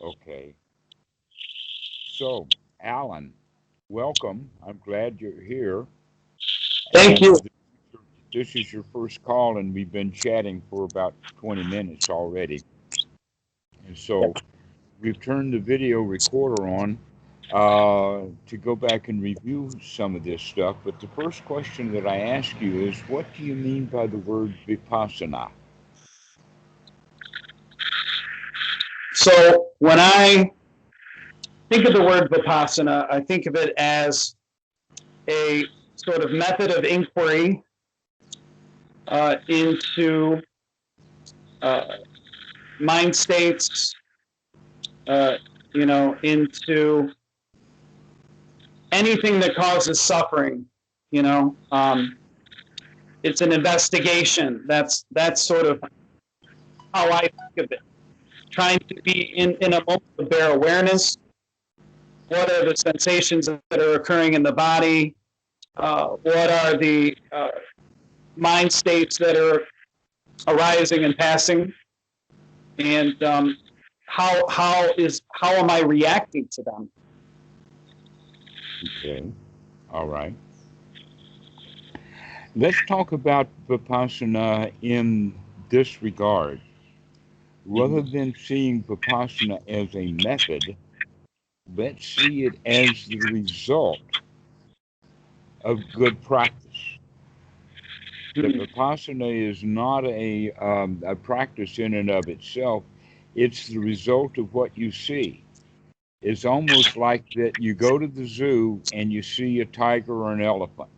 Okay. So, Alan, welcome. I'm glad you're here. Thank you. And this is your first call, and we've been chatting for about 20 minutes already. And so we've turned the video recorder on to go back and review some of this stuff. But the first question that I ask you is, what do you mean by the word vipassana? So when I think of the word vipassana, I think of it as a sort of method of inquiry into mind states, into anything that causes suffering. It's an investigation. That's sort of how I think of it. Trying to be in a moment of bare awareness. What are the sensations that are occurring in the body? What are the mind states that are arising and passing? And how am I reacting to them? Okay. All right. Let's talk about vipassana in this regard. Rather than seeing vipassana as a method, let's see it as the result of good practice. That vipassana is not a practice in and of itself. It's the result of what you see. It's almost like that you go to the zoo and you see a tiger or an elephant.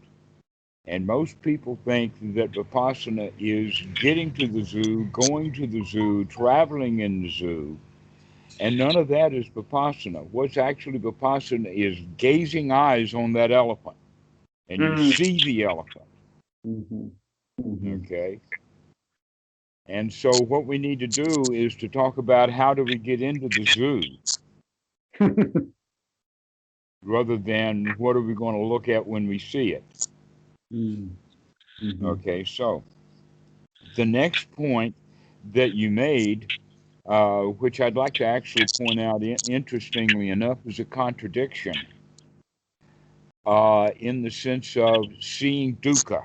And most people think that vipassana is getting to the zoo, going to the zoo, traveling in the zoo, and none of that is vipassana. What's actually vipassana is gazing eyes on that elephant, and you see the elephant. Okay? And so what we need to do is to talk about how do we get into the zoo rather than what are we going to look at when we see it. Okay, so the next point that you made, which I'd like to actually point out, interestingly enough, is a contradiction in the sense of seeing dukkha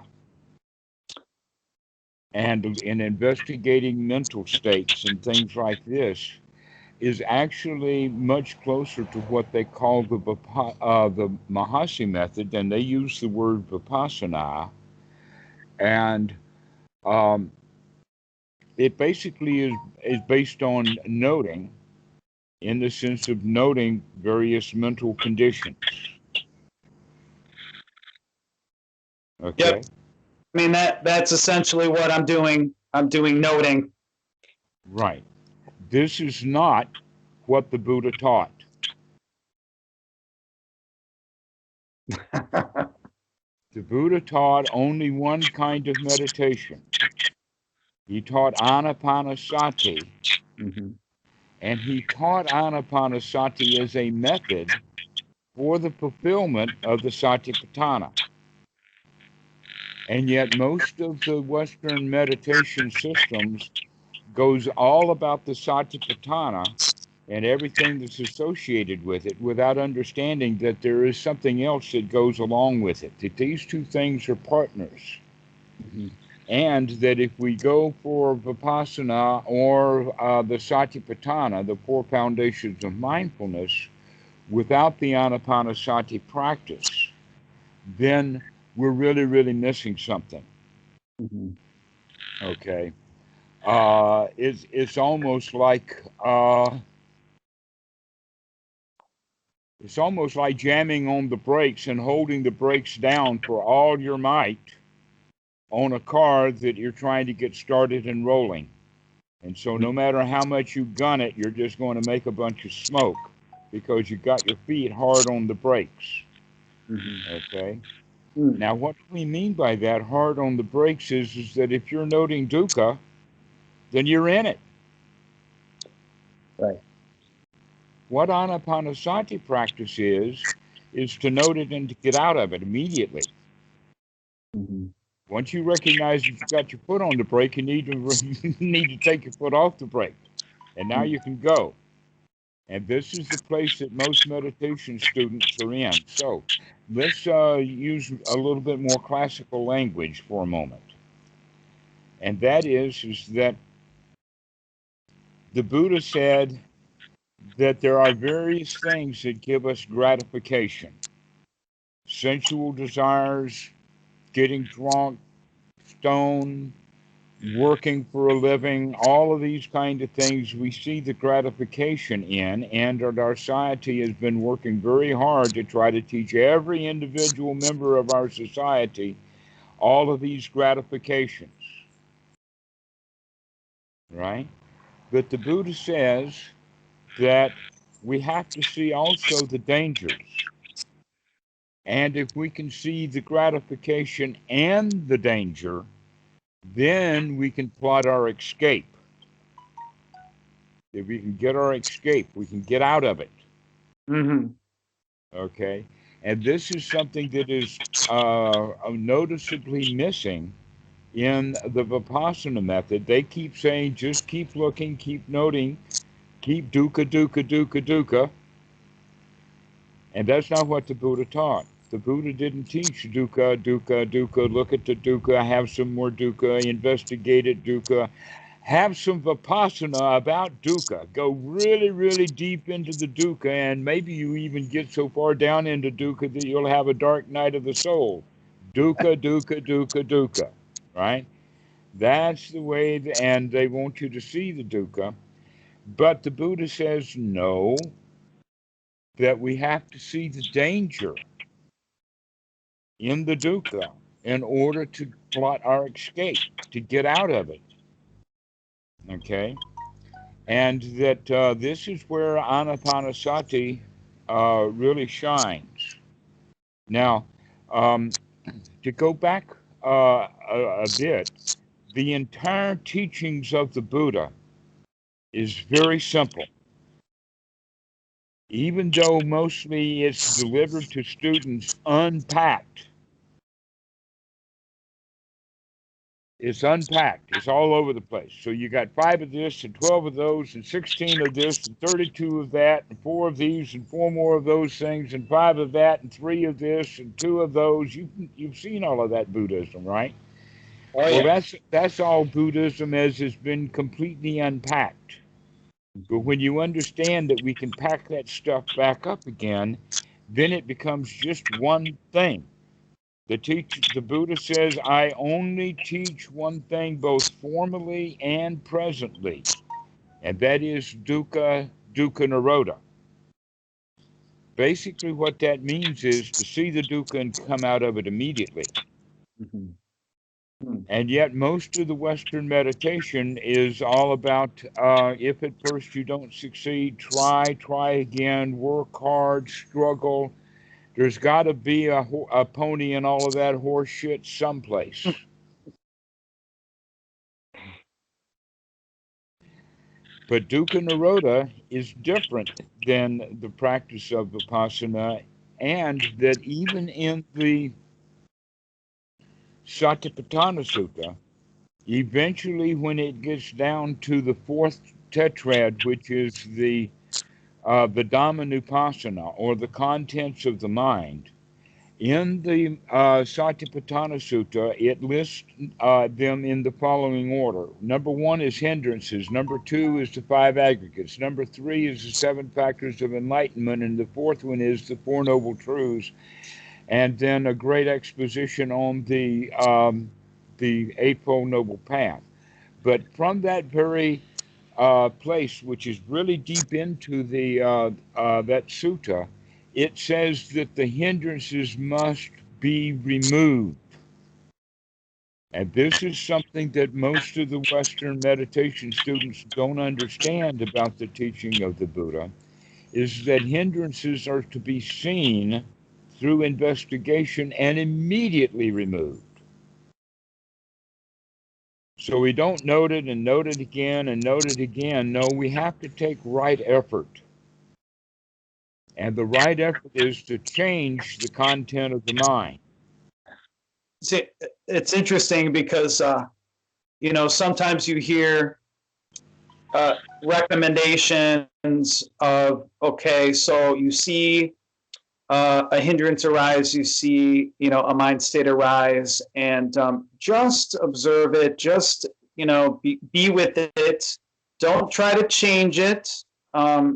and in investigating mental states and things like this is actually much closer to what they call the Mahasi method, and they use the word vipassana, and um, it basically is based on noting, in the sense of noting various mental conditions. Okay. Yep. I mean that's essentially what I'm doing. I'm doing noting. Right. This is not what the Buddha taught. The Buddha taught only one kind of meditation. He taught Anapanasati, and he taught Anapanasati as a method for the fulfillment of the Satipatthana. And yet most of the Western meditation systems goes all about the Satipatthana and everything that's associated with it without understanding that there is something else that goes along with it, that these two things are partners. And that if we go for Vipassana or the Satipatthana, the four foundations of mindfulness, without the Anapanasati practice, then we're really, really missing something. Okay. It's almost like jamming on the brakes and holding the brakes down for all your might on a car that you're trying to get started and rolling. And so no matter how much you gun it, you're just going to make a bunch of smoke because you got your feet hard on the brakes. Okay? Now, what we mean by that, hard on the brakes, is that if you're noting dukkha, then you're in it. Right. What Anapanasati practice is to note it and to get out of it immediately. Once you recognize that you've got your foot on the brake, you need to take your foot off the brake, and now you can go. And this is the place that most meditation students are in. So let's use a little bit more classical language for a moment. And that is that the Buddha said that there are various things that give us gratification: sensual desires, getting drunk, stoned, working for a living, all of these kind of things we see the gratification in, and our society has been working very hard to try to teach every individual member of our society all of these gratifications, right? But the Buddha says that we have to see also the dangers. And if we can see the gratification and the danger, then we can plot our escape. If we can get our escape, we can get out of it. Mm-hmm. Okay. And this is something that is noticeably missing in the Vipassana method. They keep saying, just keep looking, keep noting, keep dukkha, dukkha, dukkha, dukkha. And that's not what the Buddha taught. The Buddha didn't teach dukkha, dukkha, dukkha, look at the dukkha, have some more dukkha, investigate it, dukkha. Have some vipassana about dukkha. Go really, really deep into the dukkha, and maybe you even get so far down into dukkha that you'll have a dark night of the soul. Dukkha, dukkha, dukkha, dukkha. Right? That's the way, and they want you to see the dukkha. But the Buddha says no, that we have to see the danger in the dukkha in order to plot our escape, to get out of it. Okay? And that this is where Anapanasati really shines. Now, um, to go back a bit, the entire teachings of the Buddha is very simple. Even though mostly it's delivered to students unpacked, it's unpacked. It's all over the place. So you got 5 of this and 12 of those and 16 of this and 32 of that and 4 of these and 4 more of those things and 5 of that and 3 of this and 2 of those. You've seen all of that Buddhism, right? Oh Well, yeah. that's all Buddhism as has been completely unpacked. But when you understand that we can pack that stuff back up again, then it becomes just one thing. The Buddha says, I only teach one thing both formally and presently, and that is dukkha, dukkha nirodha. Basically, what that means is to see the dukkha and come out of it immediately. Mm-hmm. And yet, most of the Western meditation is all about if at first you don't succeed, try again, work hard, struggle. There's got to be a pony and all of that horse shit someplace. But dukkha nirodha is different than the practice of vipassana, and that even in the Satipatthana Sutta, eventually when it gets down to the fourth tetrad, which is the Dhammanupassana, or the contents of the mind, in the Satipatthana Sutta, it lists them in the following order. Number 1 is hindrances. Number 2 is the 5 aggregates. Number 3 is the 7 factors of enlightenment. And the 4th one is the 4 noble truths. And then a great exposition on the Eightfold Noble Path. But from that very place, which is really deep into the that sutta, it says that the hindrances must be removed. And this is something that most of the Western meditation students don't understand about the teaching of the Buddha, is that hindrances are to be seen through investigation and immediately removed. So we don't note it and note it again and note it again. No, we have to take right effort. And the right effort is to change the content of the mind. See, it's interesting because sometimes you hear recommendations of, okay, so you see a hindrance arise, you see, a mind state arise, and just observe it, just, be with it. Don't try to change it. I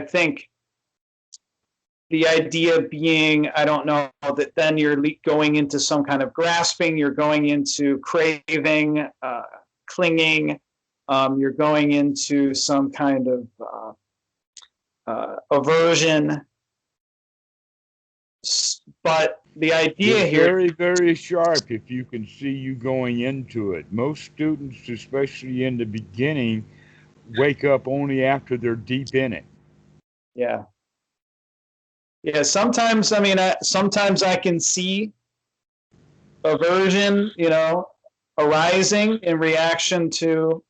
think the idea being, I don't know, that then you're going into some kind of grasping, you're going into craving, clinging, you're going into some kind of aversion. But the idea You're here, very, very sharp if you can see you going into it. Most students, especially in the beginning, wake up only after they're deep in it. yeah. Sometimes, sometimes I can see aversion, arising in reaction to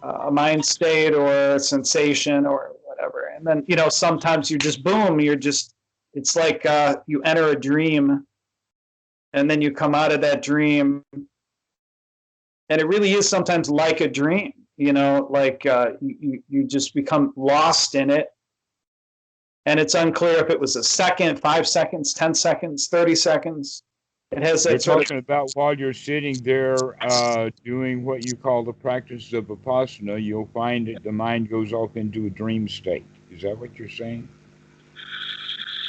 a mind state or a sensation or whatever. And then, sometimes you just, boom, it's like you enter a dream and then you come out of that dream. And it really is sometimes like a dream, like you just become lost in it. And it's unclear if it was a second, 5 seconds, 10 seconds, 30 seconds. It has that You're sort talking about while you're sitting there doing what you call the practice of Vipassana, you'll find that the mind goes off into a dream state. Is that what you're saying?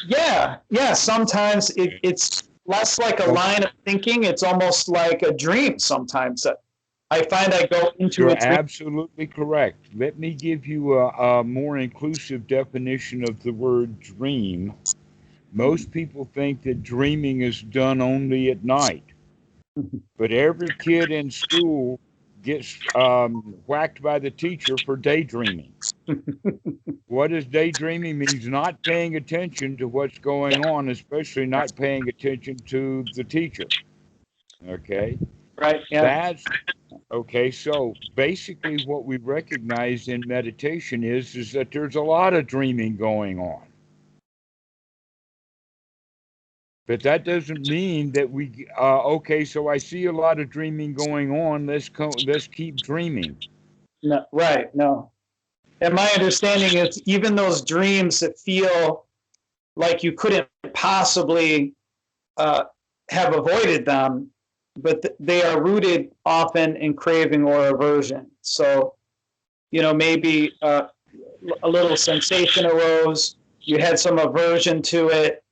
Yeah. Sometimes it's less like a line of thinking. It's almost like a dream sometimes. I find I go into You're a dream. absolutely correct. Let me give you a more inclusive definition of the word dream. Most people think that dreaming is done only at night, but every kid in school gets whacked by the teacher for daydreaming. What is daydreaming? Means not paying attention to what's going on, especially not paying attention to the teacher. Okay? Right. Yeah. That's okay. So basically, what we recognize in meditation is that there's a lot of dreaming going on. But that doesn't mean that we okay. So I see a lot of dreaming going on. Let's keep dreaming. No. Right. No. And my understanding is even those dreams that feel like you couldn't possibly have avoided them, but they are rooted often in craving or aversion. So, maybe a little sensation arose, you had some aversion to it,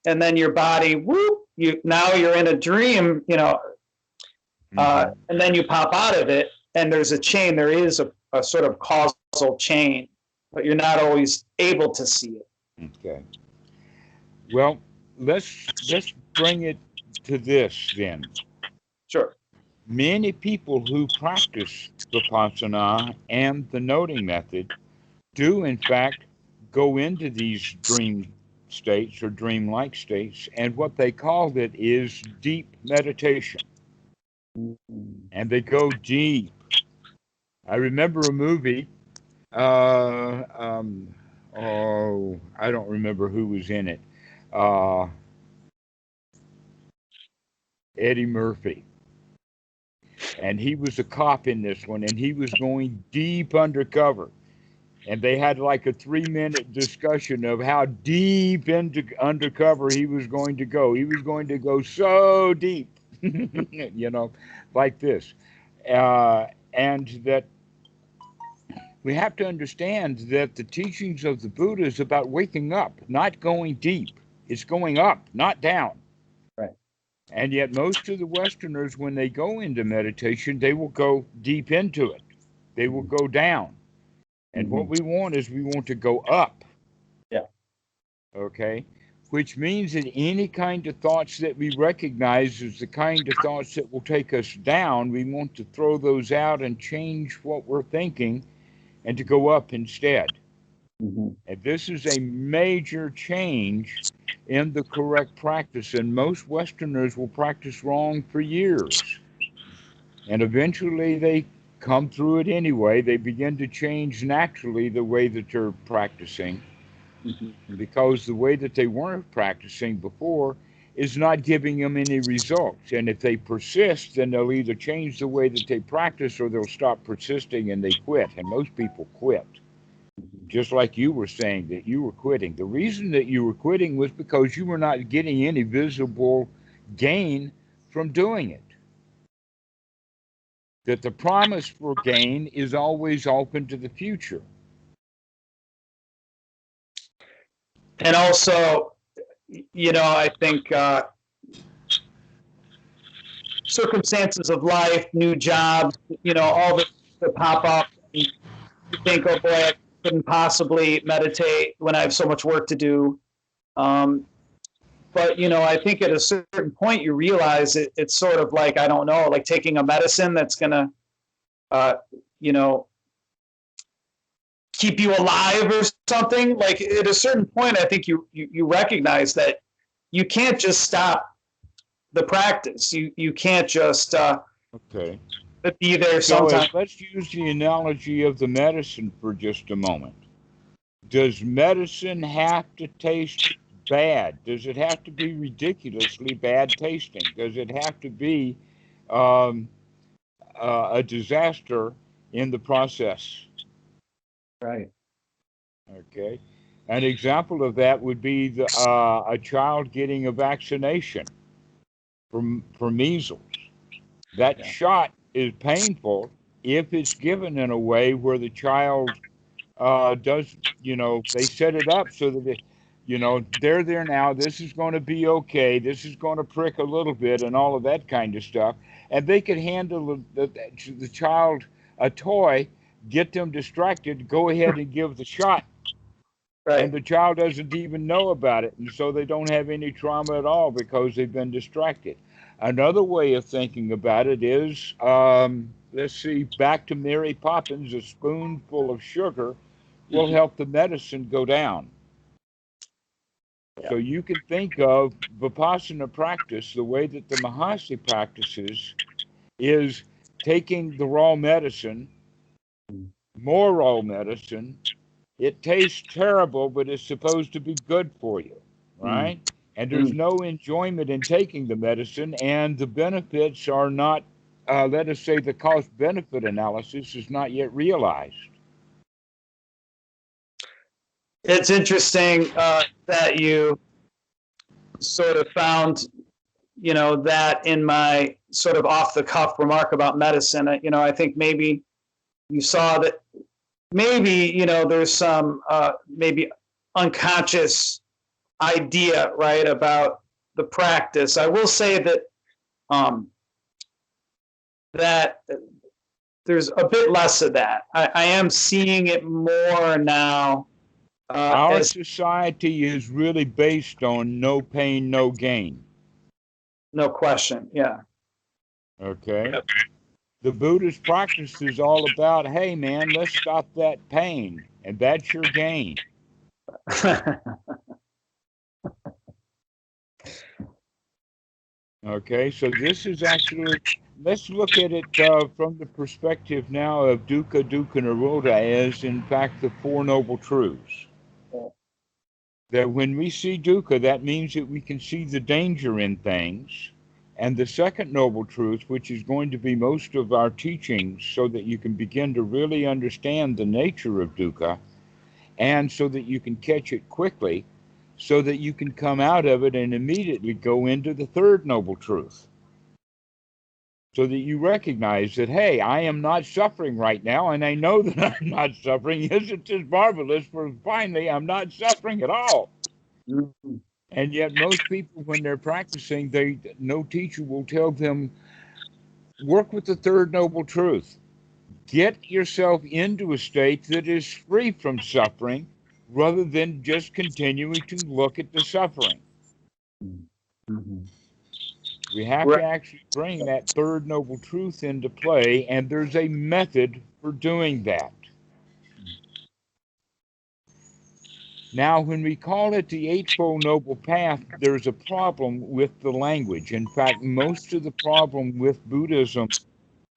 and then your body, whoop, now you're in a dream, and then you pop out of it, and there's a chain. There is a sort of causal chain, but you're not always able to see it. Okay. Well, let's bring it to this then. Sure. Many people who practice Vipassana and the noting method do, in fact, go into these dream states or dream-like states, and what they call it is deep meditation. And they go deep. I remember a movie. I don't remember who was in it. Eddie Murphy. And he was a cop in this one, and he was going deep undercover. And they had like a 3-minute discussion of how deep into undercover he was going to go. He was going to go so deep, like this. And that we have to understand that the teachings of the Buddha is about waking up, not going deep. It's going up, not down. Right. And yet most of the Westerners, when they go into meditation, they will go deep into it. They will go down. And what we want is we want to go up. Yeah. Okay. Which means that any kind of thoughts that we recognize as the kind of thoughts that will take us down, we want to throw those out and change what we're thinking and to go up instead. And this is a major change in the correct practice. And most Westerners will practice wrong for years. And eventually they come through it anyway. They begin to change naturally the way that they're practicing, because the way that they weren't practicing before is not giving them any results. And if they persist, then they'll either change the way that they practice or they'll stop persisting and they quit. And most people quit. Just like you were saying that you were quitting. The reason that you were quitting was because you were not getting any visible gain from doing it. That the promise for gain is always open to the future. And also, I think circumstances of life, new jobs, all the that pop up. You think, oh boy, I couldn't possibly meditate when I have so much work to do. But I think at a certain point you realize it's sort of like, I don't know, like taking a medicine that's gonna, keep you alive or something. Like at a certain point, I think you recognize that you can't just stop the practice. You can't just Okay. be there So sometimes. let's use the analogy of the medicine for just a moment. Does medicine have to taste bad? Does it have to be ridiculously bad tasting? Does it have to be um, a disaster in the process? Right. Okay. An example of that would be a child getting a vaccination for measles. That shot is painful if it's given in a way where the child does, they set it up so that they're there now. This is going to be okay. This is going to prick a little bit and all of that kind of stuff. And they could handle the child a toy, get them distracted, go ahead and give the shot. Right. And the child doesn't even know about it. And so they don't have any trauma at all because they've been distracted. Another way of thinking about it is, let's see, back to Mary Poppins, a spoonful of sugar will help the medicine go down. Yeah. So you can think of Vipassana practice, the way that the Mahasi practices is taking the raw medicine, more raw medicine. It tastes terrible, but it's supposed to be good for you, right? And there's no enjoyment in taking the medicine, and the benefits are not, let us say, the cost benefit analysis is not yet realized. It's interesting that you sort of found, that in my sort of off the cuff remark about medicine. I think maybe you saw that maybe, there's some maybe unconscious idea, right, about the practice. I will say that that there's a bit less of that. I am seeing it more now. Our society is really based on no pain, no gain. No question. Yeah. Okay. Yep. The Buddhist practice is all about, hey man, let's stop that pain, and that's your gain. Okay, so this is actually, let's look at it from the perspective now of dukkha, dukkha, nirodha as, in fact, the Four Noble Truths. That when we see dukkha, that means that we can see the danger in things. And the second Noble Truth, which is going to be most of our teachings, so that you can begin to really understand the nature of dukkha, and so that you can catch it quickly, so that you can come out of it and immediately go into the third Noble Truth. So that you recognize that, hey, I am not suffering right now, and I know that I'm not suffering. Isn't this marvelous? For finally, I'm not suffering at all. Mm-hmm. And yet most people, when they're practicing, no teacher will tell them, work with the third Noble Truth. Get yourself into a state that is free from suffering, rather than just continuing to look at the suffering. Mm-hmm. We have to actually bring that third Noble Truth into play, and there's a method for doing that. Now, when we call it the Eightfold Noble Path, there's a problem with the language. In fact, most of the problem with Buddhism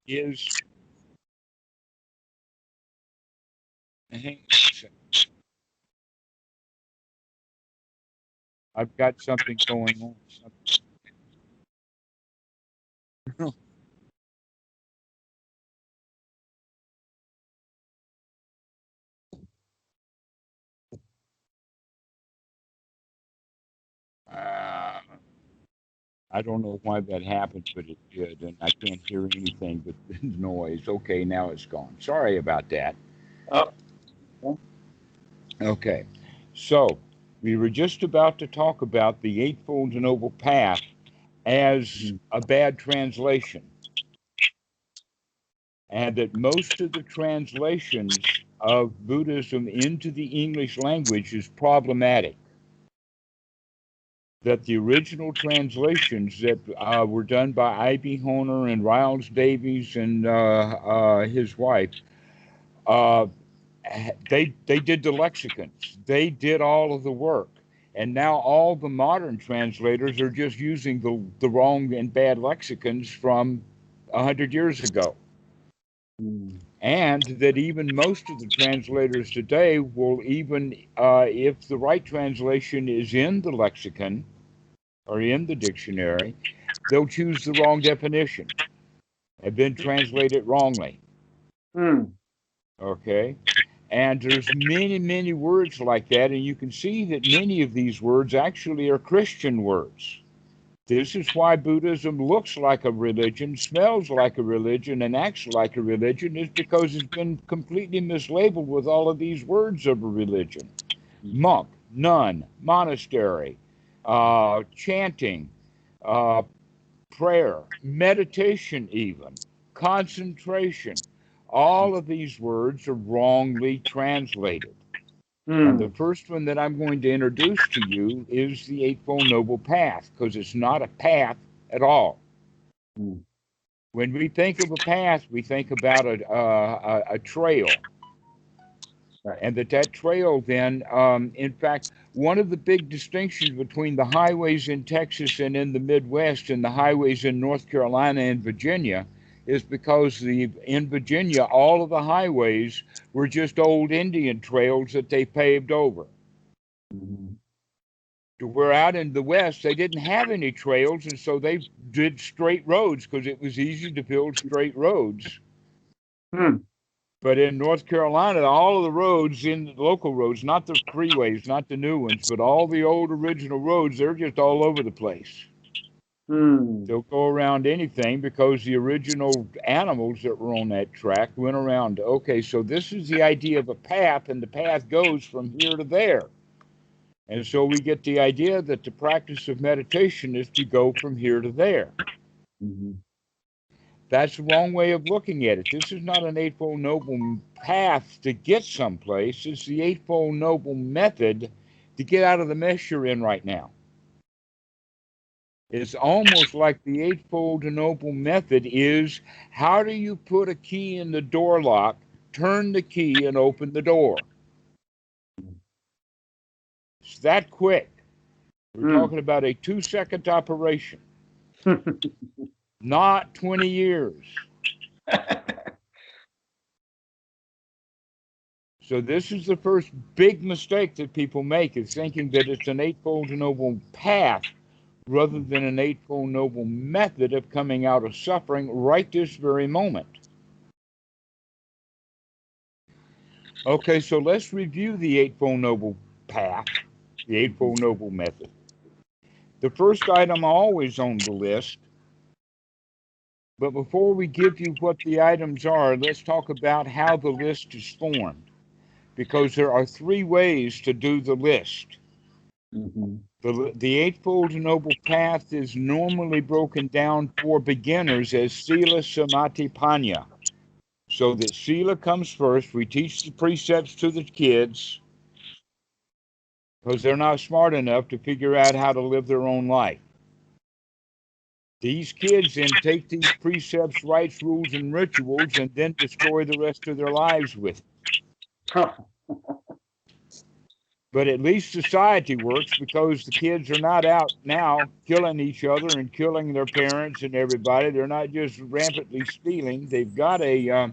is... I've got something going on. Uh, I don't know why that happened, but it did, and I can't hear anything but the noise. Okay, now it's gone. Sorry about that. Oh, Okay, so we were just about to talk about the Eightfold Noble Path as a bad translation, and that most of the translations of Buddhism into the English language is problematic. That the original translations that were done by I.B. Honer and Riles Davies and his wife, uh, they did the lexicons. They did all of the work. And now all the modern translators are just using the wrong and bad lexicons from 100 years ago. And that even most of the translators today will even, if the right translation is in the lexicon or in the dictionary, they'll choose the wrong definition and then translate it wrongly. Okay? And there's many, many words like that, and you can see that many of these words actually are Christian words. This is why Buddhism looks like a religion, smells like a religion, and acts like a religion, is because it's been completely mislabeled with all of these words of a religion. Monk, nun, monastery, chanting, uh, prayer, meditation, even concentration. All of these words are wrongly translated. And the first one that I'm going to introduce to you is the Eightfold Noble Path, because it's not a path at all. When we think of a path, we think about a trail. Right. And that trail then, in fact, one of the big distinctions between the highways in Texas and in the Midwest and the highways in North Carolina and Virginia is because in Virginia, all of the highways were just old Indian trails that they paved over. To where out in the West, they didn't have any trails, and so they did straight roads because it was easy to build straight roads. But in North Carolina, all of the roads, in local roads, not the freeways, not the new ones, but all the old original roads, they're just all over the place. They'll go around anything because the original animals that were on that track went around. Okay, so this is the idea of a path, and the path goes from here to there. And so we get the idea that the practice of meditation is to go from here to there. That's the wrong way of looking at it. This is not an Eightfold Noble path to get someplace. It's the Eightfold Noble method to get out of the mess you're in right now. It's almost like the Eightfold Noble method is, how do you put a key in the door lock, turn the key, and open the door? It's that quick. We're talking about a 2-second operation, not 20 years. So this is the first big mistake that people make, is thinking that it's an Eightfold Noble path rather than an Eightfold Noble method of coming out of suffering right this very moment. Okay, so let's review the Eightfold Noble path, the Eightfold Noble method. The first item always on the list, but before we give you what the items are, let's talk about how the list is formed, because there are 3 ways to do the list. The Eightfold Noble Path is normally broken down for beginners as Sila, Samadhi, Panya. So that Sila comes first. We teach the precepts to the kids because they're not smart enough to figure out how to live their own life. These kids then take these precepts, rites, rules, and rituals and then destroy the rest of their lives with it. But at least society works because the kids are not out now killing each other and killing their parents and everybody. They're not just rampantly stealing. They've got a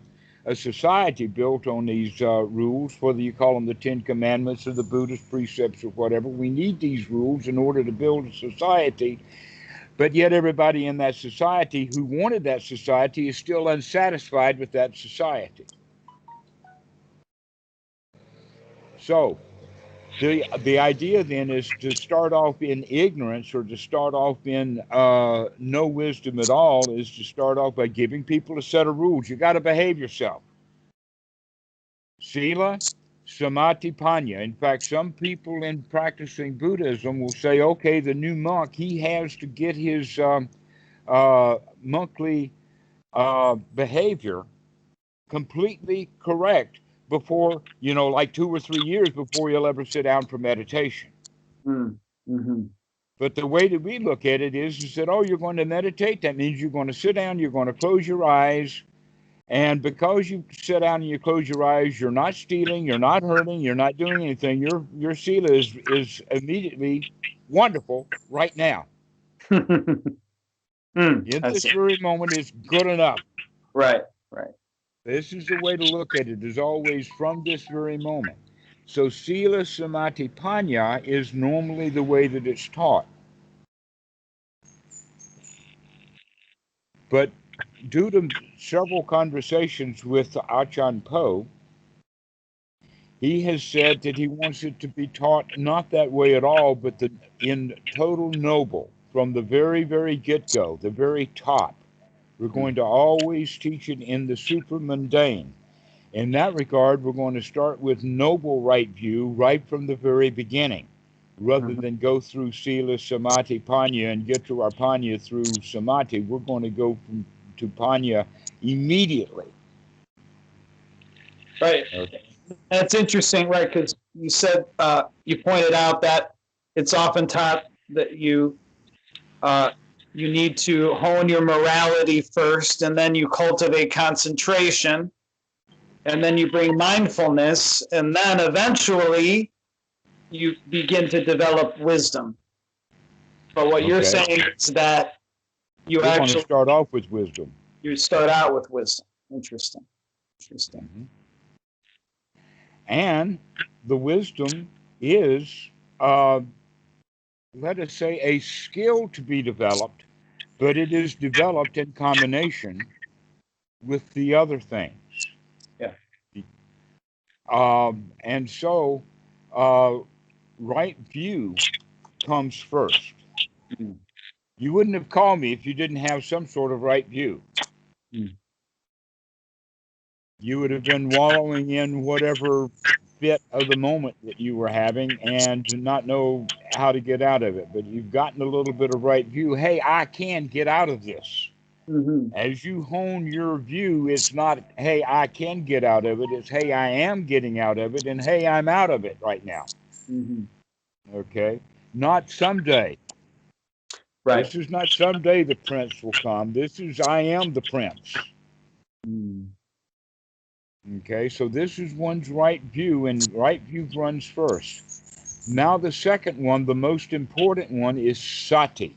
society built on these rules, whether you call them the 10 Commandments or the Buddhist precepts or whatever. We need these rules in order to build a society But yet everybody in that society who wanted that society is still unsatisfied with that society. So the idea then is to start off in ignorance, or to start off in no wisdom at all, is to start off by giving people a set of rules. You got to behave yourself. Sila, Samadhi, Panya. In fact, some people in practicing Buddhism will say, okay, the new monk, he has to get his monthly behavior completely correct before, like 2 or 3 years before you'll ever sit down for meditation. Mm-hmm. But the way that we look at it is that, oh, you're going to meditate. That means you're going to sit down, you're going to close your eyes. And because you sit down and you close your eyes, you're not stealing, you're not hurting, you're not doing anything. Your sila is immediately wonderful right now. In this very moment is good enough. Right. This is the way to look at it, is always from this very moment. So Sila Samadhi Panya is normally the way that it's taught. But due to several conversations with Achan Po, he has said that he wants it to be taught not that way at all, but in total noble, from the very, very get-go, the very top. We're going to always teach it in the super mundane. In that regard, we're going to start with noble right view right from the very beginning, rather than go through Sila, Samadhi, Panya, and get to our Panya through Samadhi. We're going to go to Panya immediately. Right. Okay. That's interesting, right? Because you said, you pointed out that it's often taught that you need to hone your morality first, and then you cultivate concentration, and then you bring mindfulness, and then eventually you begin to develop wisdom. But what you're saying is that you actually start off with wisdom. You start out with wisdom. Interesting. Mm-hmm. And the wisdom is, let us say, a skill to be developed, but it is developed in combination with the other things. Yeah. And so, right view comes first. Mm. You wouldn't have called me if you didn't have some sort of right view. Mm. You would have been wallowing in whatever fit of the moment that you were having and not know how to get out of it. But you've gotten a little bit of right view. Hey, I can get out of this. Mm-hmm. As you hone your view, it's not, hey, I can get out of it. It's, hey, I am getting out of it. And hey, I'm out of it right now. Mm-hmm. Okay? Not someday. Right. This is not someday the prince will come. This is, I am the prince. Mm. Okay, so this is one's right view, and right view runs first. Now the second one, the most important one, is sati.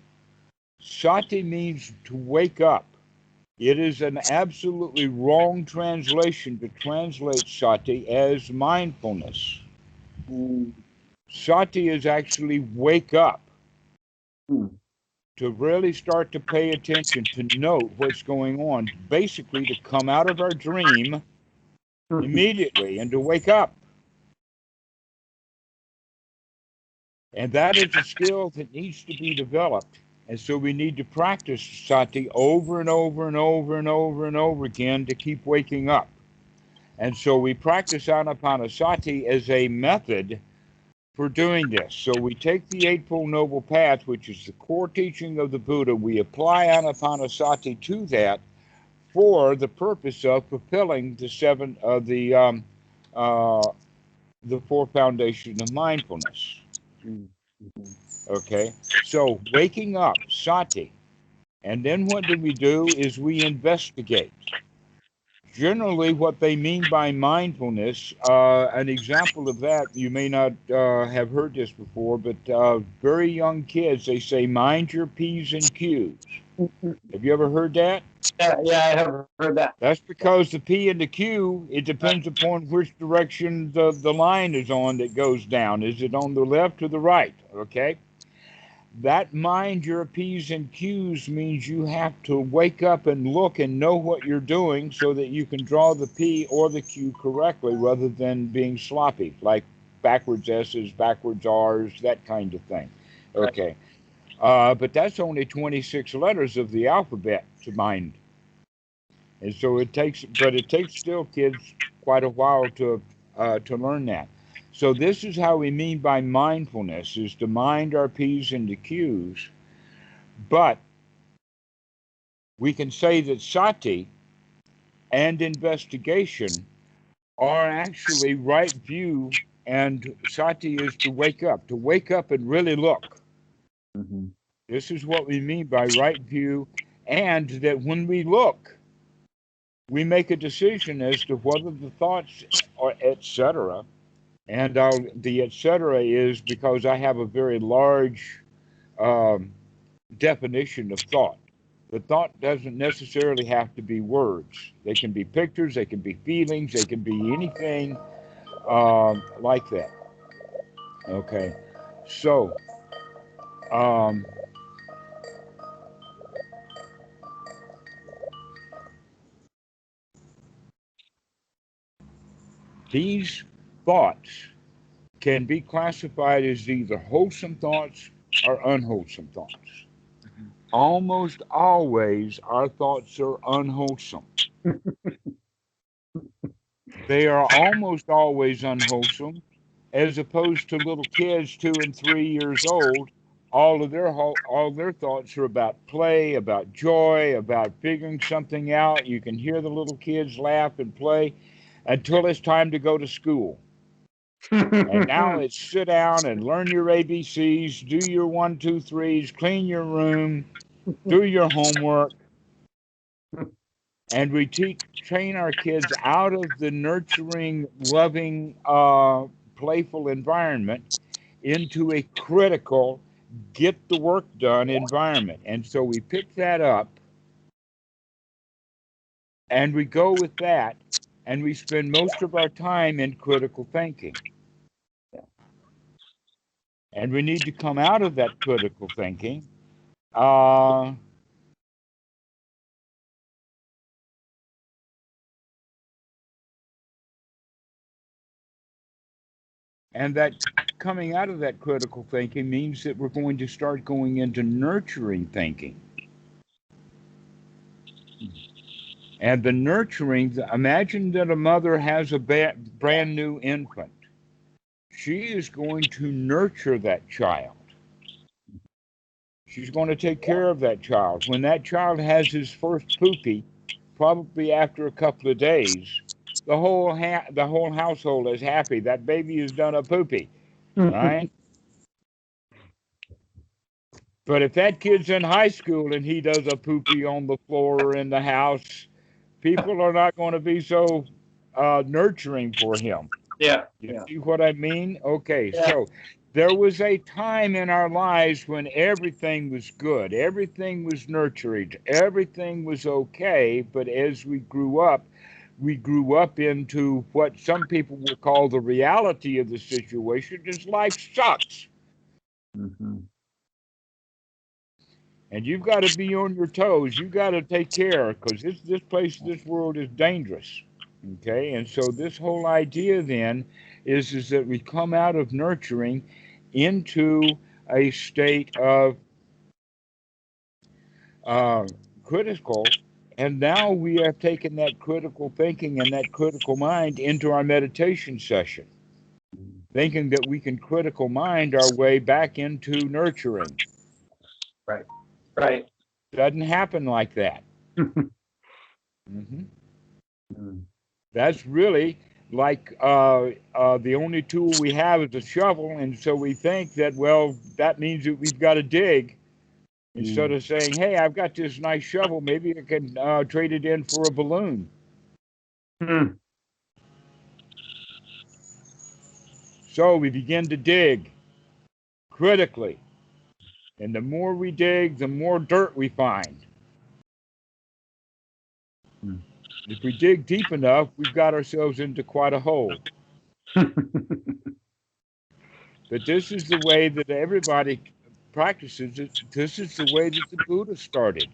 Sati means to wake up. It is an absolutely wrong translation to translate sati as mindfulness. Mm. Sati is actually wake up. Mm. To really start to pay attention, to note what's going on, basically to come out of our dream immediately and to wake up. And that is a skill that needs to be developed. And so we need to practice sati over and over and over and over and over again to keep waking up. And so we practice Anapanasati as a method for doing this. So we take the Eightfold Noble Path, which is the core teaching of the Buddha, we apply Anapanasati to that for the purpose of fulfilling the four foundations of mindfulness. Mm-hmm. Okay, so waking up, sati, and then what do is we investigate. Generally, what they mean by mindfulness, an example of that, you may not have heard this before, but very young kids, they say, mind your P's and Q's. Have you ever heard that? Yeah, I have heard that. That's because the P and the Q, it depends upon which direction the line is on that goes down. Is it on the left or the right? Okay. That mind your P's and Q's means you have to wake up and look and know what you're doing so that you can draw the P or the Q correctly rather than being sloppy, like backwards S's, backwards R's, that kind of thing. Okay. But that's only 26 letters of the alphabet to mind. And so it takes still kids quite a while to learn that. So this is how we mean by mindfulness, is to mind our P's and the Q's. But we can say that sati and investigation are actually right view, and sati is to wake up and really look. Mm-hmm. This is what we mean by right view, and that when we look, we make a decision as to whether the thoughts are etc. And the etc. is because I have a very large definition of thought. The thought doesn't necessarily have to be words. They can be pictures, they can be feelings, they can be anything like that. Okay, so these thoughts can be classified as either wholesome thoughts or unwholesome thoughts. Almost always our thoughts are unwholesome. They are almost always unwholesome, as opposed to little kids 2 and 3 years old. All their thoughts are about play, about joy, about figuring something out. You can hear the little kids laugh and play until it's time to go to school. And now it's sit down and learn your ABCs, do your 1, 2, 3s, clean your room, do your homework. And we train our kids out of the nurturing, loving, playful environment into a critical, get the work done environment. And so we pick that up and we go with that, and we spend most of our time in critical thinking. And we need to come out of that critical thinking. And that coming out of that critical thinking means that we're going to start going into nurturing thinking. And the nurturing, imagine that a mother has a brand new infant. She is going to nurture that child. She's going to take care of that child. When that child has his first poopy, probably after a couple of days, the whole household is happy. That baby has done a poopy, right? But if that kid's in high school and he does a poopy on the floor or in the house, people are not going to be so nurturing for him. Yeah. You see what I mean? Okay, so there was a time in our lives when everything was good, everything was nurturing, everything was okay. But as we grew up into what some people will call the reality of the situation is life sucks. Mm-hmm. And you've got to be on your toes. You've got to take care, because this world is dangerous. Okay, and so this whole idea then is that we come out of nurturing into a state of critical, and now we have taken that critical thinking and that critical mind into our meditation session, thinking that we can critical mind our way back into nurturing. Right. Doesn't happen like that. That's really like the only tool we have is a shovel, and so we think that, well, that means that we've got to dig. Instead of saying, hey, I've got this nice shovel, maybe I can trade it in for a balloon. So we begin to dig critically. And the more we dig, the more dirt we find. If we dig deep enough, we've got ourselves into quite a hole. But this is the way that everybody practices, this is the way that the Buddha started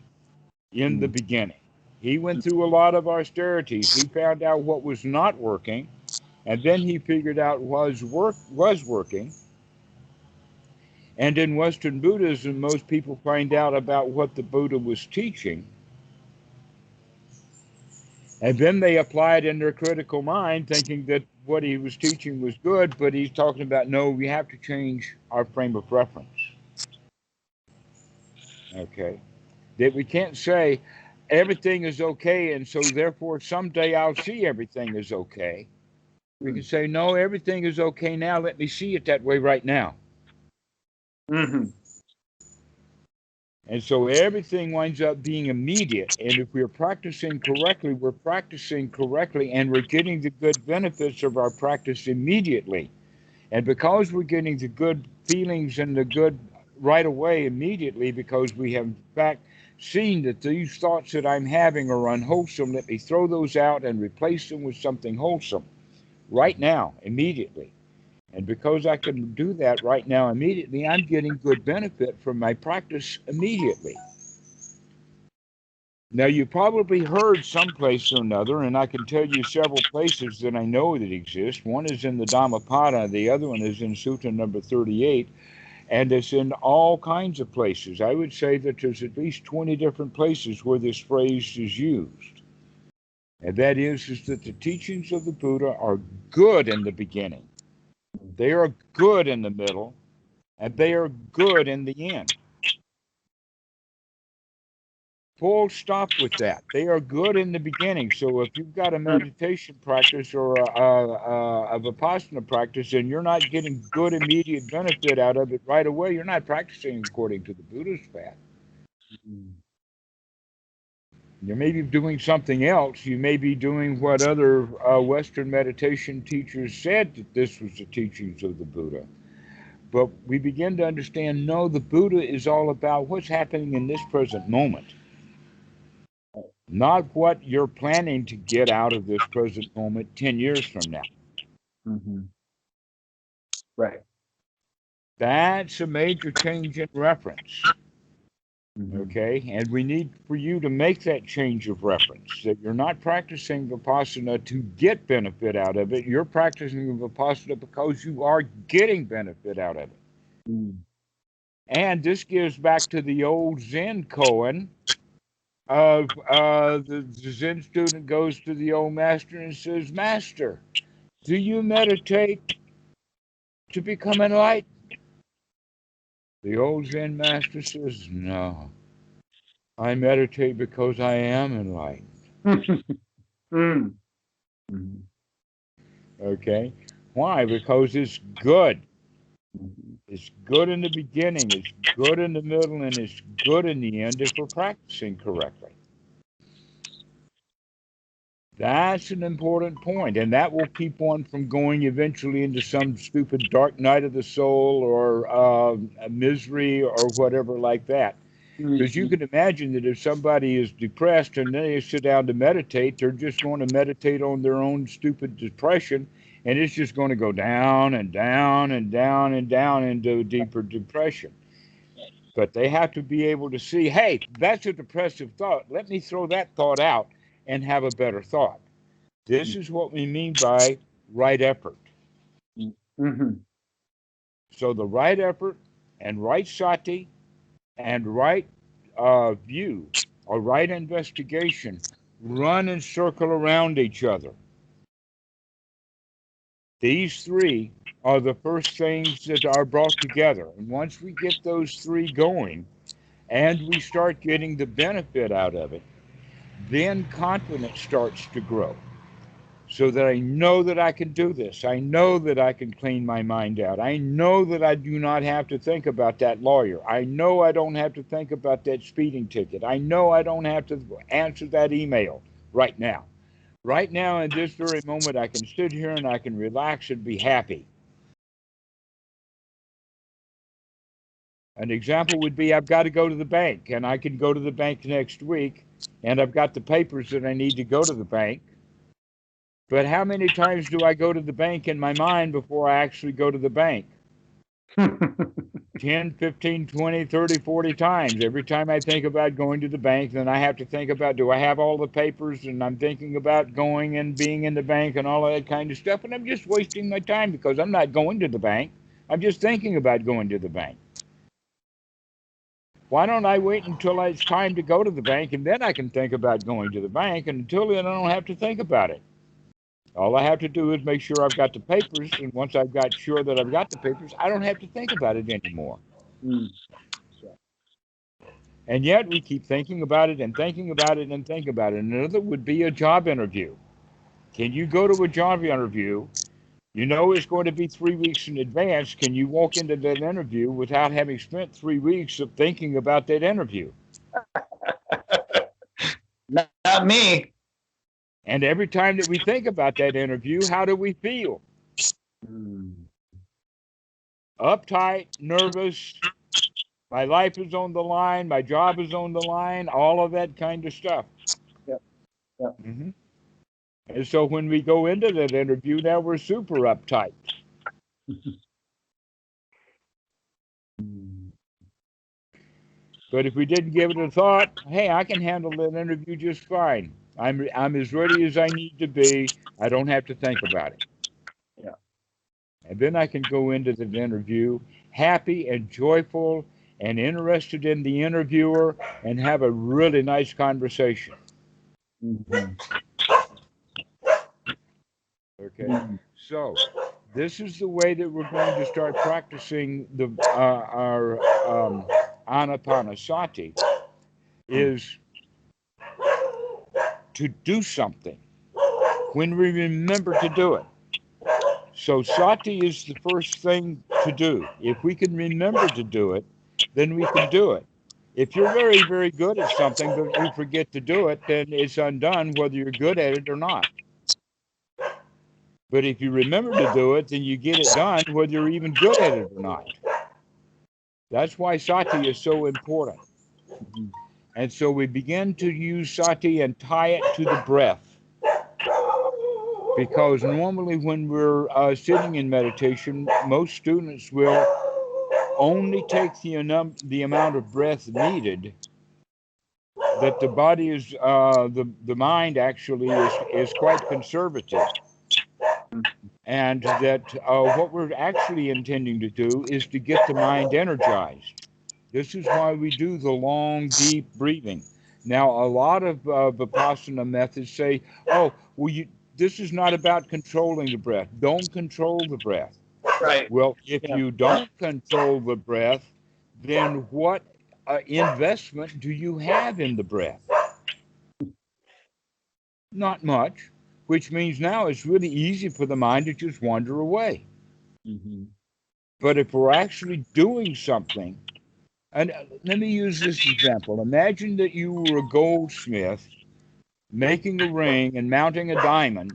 in the beginning. He went through a lot of austerities. He found out what was not working, and then he figured out was working. And in Western Buddhism, most people find out about what the Buddha was teaching, and then they apply it in their critical mind, thinking that what he was teaching was good, but he's talking about, no, we have to change our frame of reference. Okay? That we can't say everything is okay, and so therefore someday I'll see everything is okay. We can say, no, everything is okay now. Let me see it that way right now. Mm-hmm. And so everything winds up being immediate. And if we're practicing correctly, and we're getting the good benefits of our practice immediately. And because we're getting the good feelings and the good right away immediately, because we have in fact seen that these thoughts that I'm having are unwholesome, let me throw those out and replace them with something wholesome right now, immediately. And because I can do that right now, immediately, I'm getting good benefit from my practice immediately. Now, you probably heard someplace or another, and I can tell you several places that I know that exist. One is in the Dhammapada, the other one is in Sutta number 38, and it's in all kinds of places. I would say that there's at least 20 different places where this phrase is used. And that is that the teachings of the Buddha are good in the beginning. They are good in the middle, and they are good in the end. Full stop with that. They are good in the beginning. So if you've got a meditation practice or a Vipassana practice and you're not getting good immediate benefit out of it right away, you're not practicing according to the Buddha's path. You may be doing something else. You may be doing what other Western meditation teachers said that this was the teachings of the Buddha. But we begin to understand, no, the Buddha is all about what's happening in this present moment, not what you're planning to get out of this present moment 10 years from now. Mm-hmm. Right. That's a major change in reference. Mm-hmm. Okay? And we need for you to make that change of reference, that you're not practicing Vipassana to get benefit out of it. You're practicing Vipassana because you are getting benefit out of it. Mm. And this gives back to the old Zen koan of the Zen student goes to the old master and says, Master, do you meditate to become enlightened? The old Zen master says, no, I meditate because I am enlightened. Mm. Mm-hmm. Okay? Why? Because it's good. Mm-hmm. It's good in the beginning, it's good in the middle, and it's good in the end if we're practicing correctly. That's an important point, and that will keep one from going eventually into some stupid dark night of the soul or misery or whatever like that. Because you can imagine that if somebody is depressed and they sit down to meditate, they're just going to meditate on their own stupid depression, and it's just going to go down and down and down and down into a deeper depression. But they have to be able to see, hey, that's a depressive thought. Let me throw that thought out and have a better thought. This is what we mean by right effort. Mm-hmm. So the right effort and right sati and right view or right investigation run and circle around each other. These three are the first things that are brought together. And once we get those three going and we start getting the benefit out of it, then confidence starts to grow. So that I know that I can do this. I know that I can clean my mind out. I know that I do not have to think about that lawyer. I know I don't have to think about that speeding ticket. I know I don't have to answer that email right now. Right now, in this very moment, I can sit here and I can relax and be happy. An example would be I've got to go to the bank, and I can go to the bank next week, and I've got the papers that I need to go to the bank. But how many times do I go to the bank in my mind before I actually go to the bank? 10, 15, 20, 30, 40 times. Every time I think about going to the bank, then I have to think about, do I have all the papers? And I'm thinking about going and being in the bank and all of that kind of stuff. And I'm just wasting my time because I'm not going to the bank. I'm just thinking about going to the bank. Why don't I wait until it's time to go to the bank and then I can think about going to the bank? And until then, I don't have to think about it. All I have to do is make sure I've got the papers. And once I've got sure that I've got the papers, I don't have to think about it anymore. Mm. And yet we keep thinking about it and thinking about it and thinking about it. Another would be a job interview. Can you go to a job interview? You know it's going to be 3 weeks in advance. Can you walk into that interview without having spent 3 weeks of thinking about that interview? Not me. And every time that we think about that interview, how do we feel? Mm. Uptight, nervous. My life is on the line. My job is on the line. All of that kind of stuff. Yep. Yep. Mm-hmm. And so when we go into that interview, now we're super uptight. But if we didn't give it a thought, hey, I can handle that interview just fine. I'm as ready as I need to be. I don't have to think about it. Yeah. And then I can go into the interview happy and joyful and interested in the interviewer and have a really nice conversation. Mm-hmm. Okay. Mm-hmm. So this is the way that we're going to start practicing our Anapanasati, is to do something when we remember to do it. So sati is the first thing to do. If we can remember to do it, then we can do it. If you're very, very good at something, but you forget to do it, then it's undone whether you're good at it or not. But if you remember to do it, then you get it done whether you're even good at it or not. That's why sati is so important. And so we begin to use sati and tie it to the breath. Because normally when we're sitting in meditation, most students will only take the amount of breath needed. That the body is, the mind actually is quite conservative. And that what we're actually intending to do is to get the mind energized. This is why we do the long, deep breathing. Now, a lot of Vipassana methods say, oh, well, this is not about controlling the breath. Don't control the breath. Right. Well, if you don't control the breath, then what investment do you have in the breath? Not much, which means now it's really easy for the mind to just wander away. Mm-hmm. But if we're actually doing something, and let me use this example. Imagine that you were a goldsmith making a ring and mounting a diamond,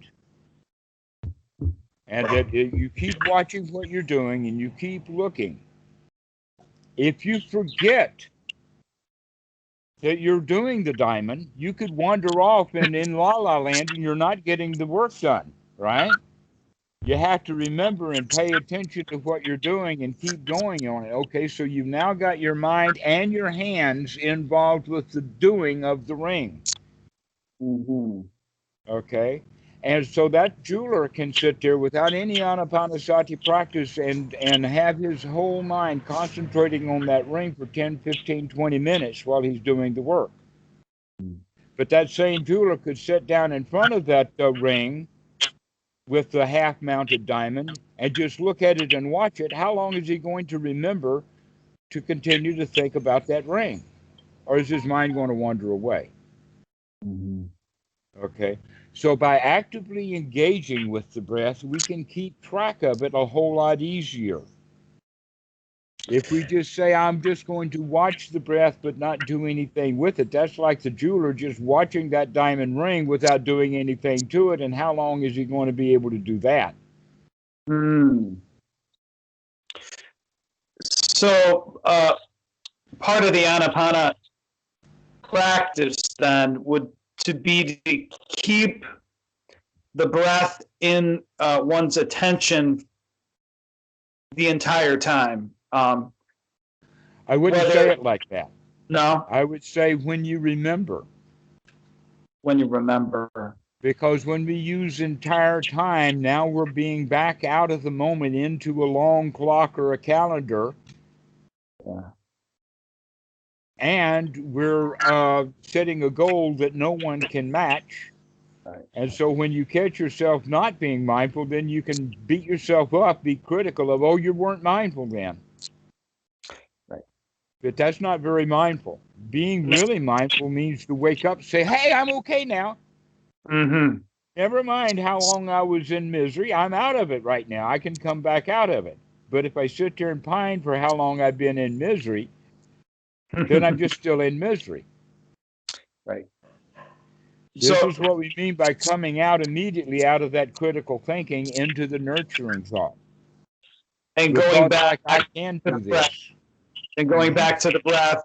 and that you keep watching what you're doing and you keep looking. If you forget that you're doing the diamond, you could wander off and in La La Land and you're not getting the work done, right? You have to remember and pay attention to what you're doing and keep going on it. Okay, so you've now got your mind and your hands involved with the doing of the ring. Mm-hmm. Okay, and so that jeweler can sit there without any Anapanasati practice and have his whole mind concentrating on that ring for 10, 15, 20 minutes while he's doing the work. But that same jeweler could sit down in front of that ring with the half-mounted diamond and just look at it and watch it. How long is he going to remember to continue to think about that ring? Or is his mind going to wander away? Mm-hmm. Okay, so by actively engaging with the breath, we can keep track of it a whole lot easier. If we just say, I'm just going to watch the breath but not do anything with it, that's like the jeweler just watching that diamond ring without doing anything to it. And how long is he going to be able to do that? So part of the Anapana practice then would to be to keep the breath in one's attention the entire time. I wouldn't Whether- say it like that. No, I would say when you remember. when you remember. Because when we use entire time, now we're being back out of the moment into a long clock or a calendar, Yeah. and we're setting a goal that no one can match. Right. And so when you catch yourself not being mindful, then you can beat yourself up, be critical of, oh, you weren't mindful then. Right. But that's not very mindful. Being really mindful means to wake up and say, hey, I'm okay now. Mm-hmm. Never mind how long I was in misery. I'm out of it right now. I can come back out of it. But if I sit there and pine for how long I've been in misery, then I'm just still in misery. Right. This is what we mean by coming out immediately out of that critical thinking into the nurturing thought. And The going thought back like, I can to do the breath. this. And going back to the breath,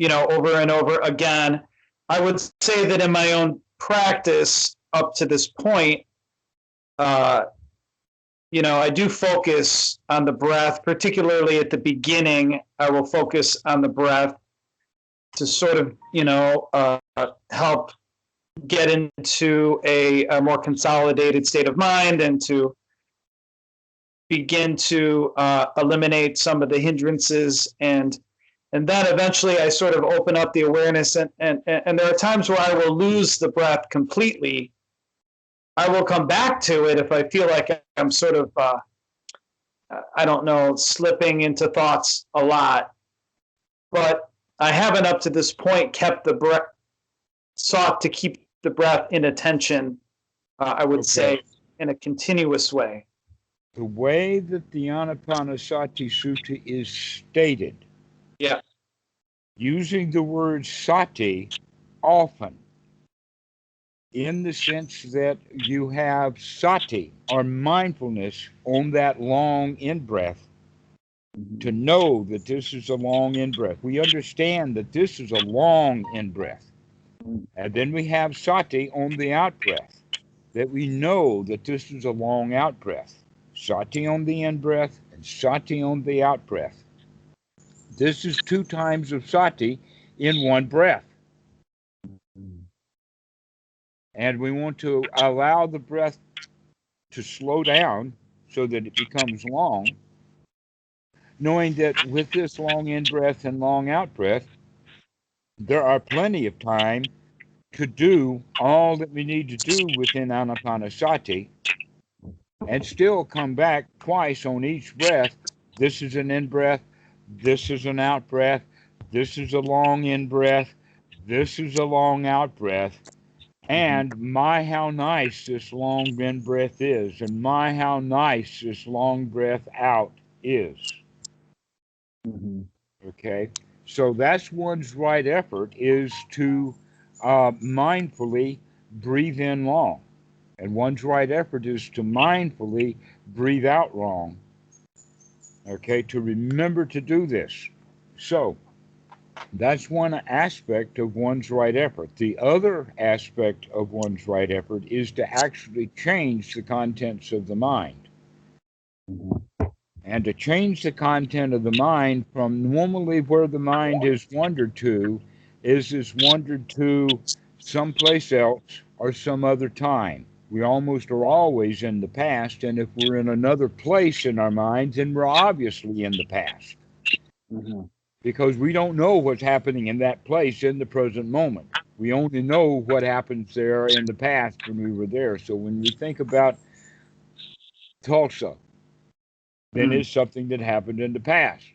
over and over again. I would say that in my own practice up to this point, I do focus on the breath, particularly at the beginning. I will focus on the breath to sort of, help get into a more consolidated state of mind and to begin to eliminate some of the hindrances, and then eventually I sort of open up the awareness, and there are times where I will lose the breath completely. I will come back to it if I feel like I'm sort of slipping into thoughts a lot, but I haven't up to this point kept the breath, sought to keep the breath in attention, I would say, in a continuous way. The way that the Anapanasati Sutta is stated, Yeah. using the word sati often, in the sense that you have sati, or mindfulness, on that long in-breath, to know that this is a long in-breath. We understand that this is a long in-breath. And then we have sati on the out-breath, that we know that this is a long out-breath. Sati on the in-breath and sati on the out-breath. This is 2 times of sati in one breath. And we want to allow the breath to slow down so that it becomes long, knowing that with this long in-breath and long out-breath, there are plenty of time to do all that we need to do within Anapanasati and still come back twice on each breath. This is an in-breath, this is an out-breath, this is a long in-breath, this is a long out-breath. And my, how nice this long in breath is, and my, how nice this long breath out is. Okay, so that's one's right effort, is to mindfully breathe in long, and one's right effort is to mindfully breathe out long. Okay, to remember to do this. So that's one aspect of one's right effort. The other aspect of one's right effort is to actually change the contents of the mind. And to change the content of the mind from normally where the mind has wandered to is wandered to someplace else or some other time. We almost are always in the past, and if we're in another place in our minds, then we're obviously in the past. Because we don't know what's happening in that place in the present moment. We only know what happens there in the past when we were there. So when we think about Tulsa, then it's something that happened in the past.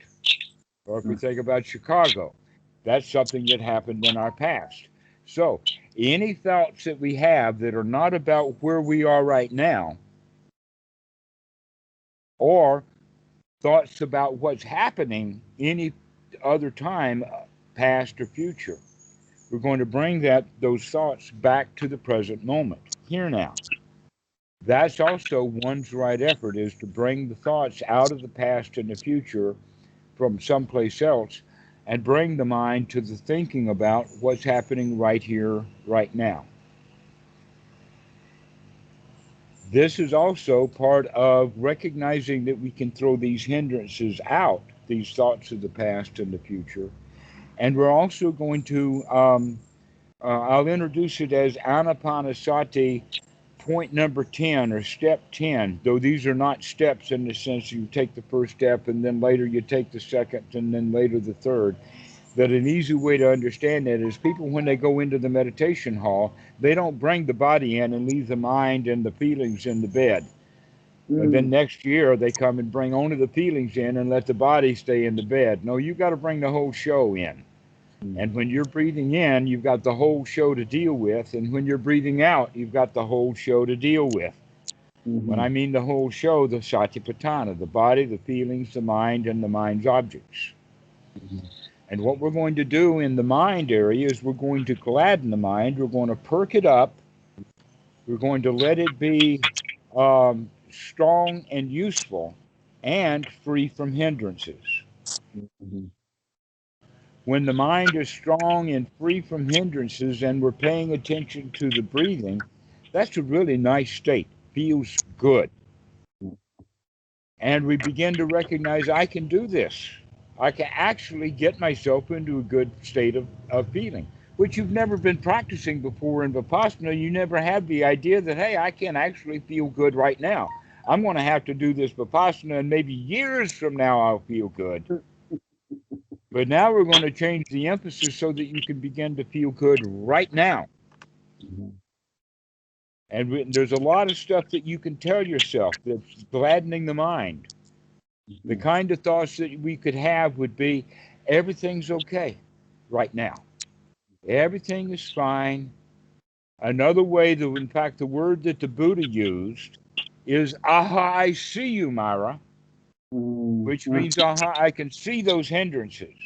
Or if we think about Chicago, that's something that happened in our past. So any thoughts that we have that are not about where we are right now, or thoughts about what's happening any other time, past or future, we're going to bring those thoughts back to the present moment, here now. That's also one's right effort, is to bring the thoughts out of the past and the future from someplace else and bring the mind to the thinking about what's happening right here, right now. This is also part of recognizing that we can throw these hindrances out, these thoughts of the past and the future. And we're also going to, I'll introduce it as Anapanasati point number 10 or step 10, though these are not steps in the sense you take the first step and then later you take the second and then later the third. But an easy way to understand that is people, when they go into the meditation hall, they don't bring the body in and leave the mind and the feelings in the bed. And then Mm. next year they come and bring only the feelings in and let the body stay in the bed. No, you've got to bring the whole show in. And when you're breathing in, you've got the whole show to deal with. And when you're breathing out, you've got the whole show to deal with. When I Mhm. mean the whole show, the satipatthana, the body, the feelings, the mind, and the mind's objects. Mhm. And what we're going to do in the mind area is we're going to gladden the mind. We're going to perk it up. We're going to let it be strong and useful and free from hindrances. Mhm. When the mind is strong and free from hindrances and we're paying attention to the breathing, that's a really nice state. Feels good. And we begin to recognize I can do this. I can actually get myself into a good state of feeling, which you've never been practicing before in Vipassana. You never had the idea that, hey, I can actually feel good right now. I'm going to have to do this Vipassana, and maybe years from now I'll feel good. But now we're going to change the emphasis so that you can begin to feel good right now. Mhm. And there's a lot of stuff that you can tell yourself that's gladdening the mind. The Mhm. kind of thoughts that we could have would be everything's okay right now. Everything is fine. Another way, in fact, the word that the Buddha used is aha, I see you, Myra, which Mhm. means aha, I can see those hindrances.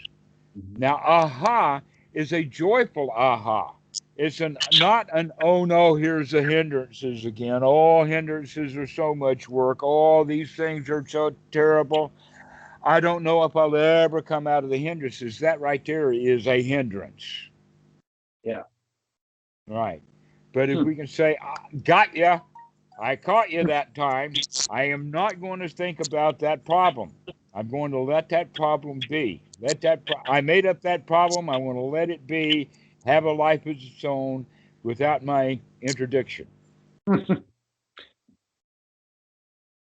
Mhm. Now, aha is a joyful aha. It's not an, oh no, here's the hindrances again. All hindrances are so much work. All these things are so terrible. I don't know if I'll ever come out of the hindrances. That right there is a hindrance. Yeah. Right. But if Hmm. we can say, got ya, I caught you that time, I am not going to think about that problem. I'm going to let that problem be. I made up that problem. I want to let it be, have a life of its own without my interdiction.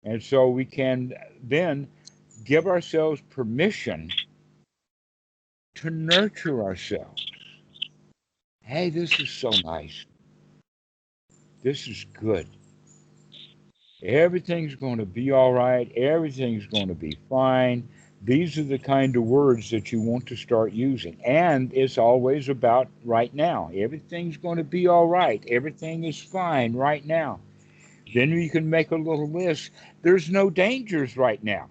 And so we can then give ourselves permission to nurture ourselves. Hey, this is so nice. This is good. Everything's going to be all right. Everything's going to be fine. These are the kind of words that you want to start using. And it's always about right now. Everything's going to be all right. Everything is fine right now. Then you can make a little list. There's no dangers right now.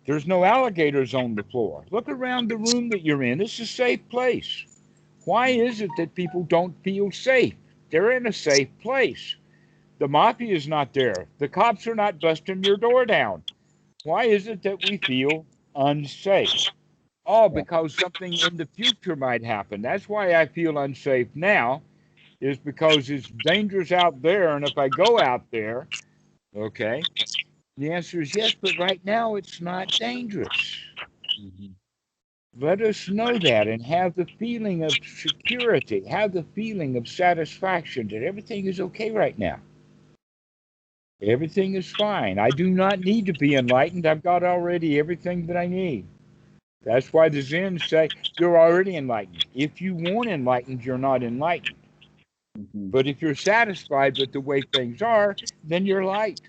There's no alligators on the floor. Look around the room that you're in. It's a safe place. Why is it that people don't feel safe? They're in a safe place. The mafia is not there. The cops are not busting your door down. Why is it that we feel unsafe? Oh, Yeah. because something in the future might happen. That's why I feel unsafe now, is because it's dangerous out there. And if I go out there, okay, the answer is yes, but right now it's not dangerous. Mhm. Let us know that and have the feeling of security, have the feeling of satisfaction that everything is okay right now. Everything is fine. I do not need to be enlightened. I've got already everything that I need. That's why the Zen say you're already enlightened. If you want enlightened, you're not enlightened. Mhm. But if you're satisfied with the way things are, then you're light.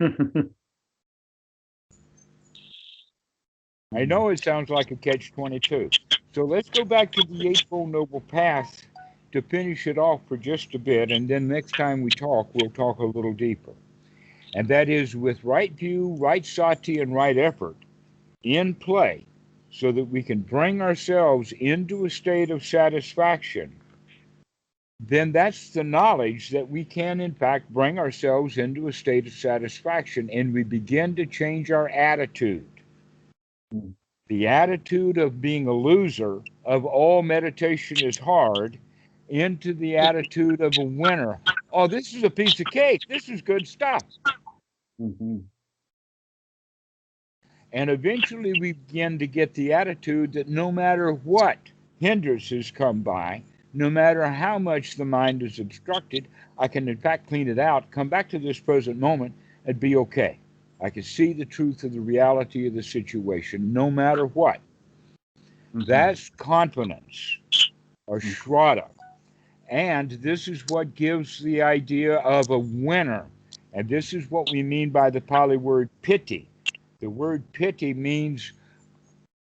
I Mhm. know it sounds like a catch 22. So let's go back to the Eightfold Noble Path to finish it off for just a bit. And then next time we talk, we'll talk a little deeper. And that is with right view, right sati, and right effort in play so that we can bring ourselves into a state of satisfaction, then that's the knowledge that we can, in fact, bring ourselves into a state of satisfaction and we begin to change our attitude. The attitude of being a loser, of all meditation is hard, into the attitude of a winner. Oh, this is a piece of cake. This is good stuff. Mm-hmm. And eventually we begin to get the attitude that no matter what hindrances come by, no matter how much the mind is obstructed, I can in fact clean it out, come back to this present moment, and be okay. I can see the truth of the reality of the situation, no matter what. Mm-hmm. That's confidence, or shraddha. And this is what gives the idea of a winner. And this is what we mean by the Pali word piti. The word piti means,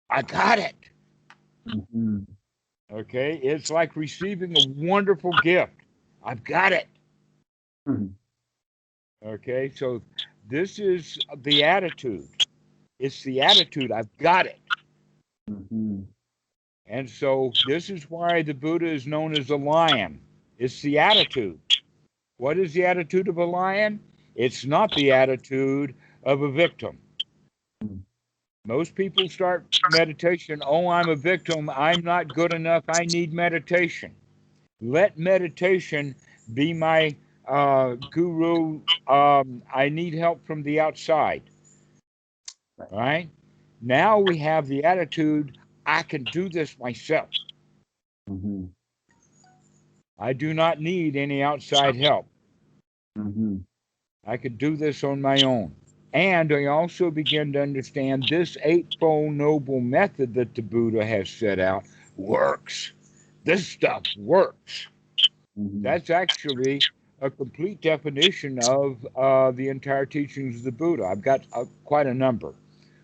I got it. Mm-hmm. Okay? It's like receiving a wonderful gift. I've got it. Mm-hmm. Okay? So this is the attitude. It's the attitude. I've got it. Mm-hmm. And so this is why the Buddha is known as a lion. It's the attitude. What is the attitude of a lion? It's not the attitude of a victim. Most people start meditation, oh, I'm a victim, I'm not good enough, I need meditation. Let meditation be my guru. I need help from the outside. Right. Right? Now we have the attitude, I can do this myself. Mm-hmm. I do not need any outside help. Mm-hmm. I could do this on my own. And I also begin to understand this Eightfold Noble Method that the Buddha has set out works. This stuff works. Mm-hmm. That's actually a complete definition of the entire teachings of the Buddha. I've got quite a number.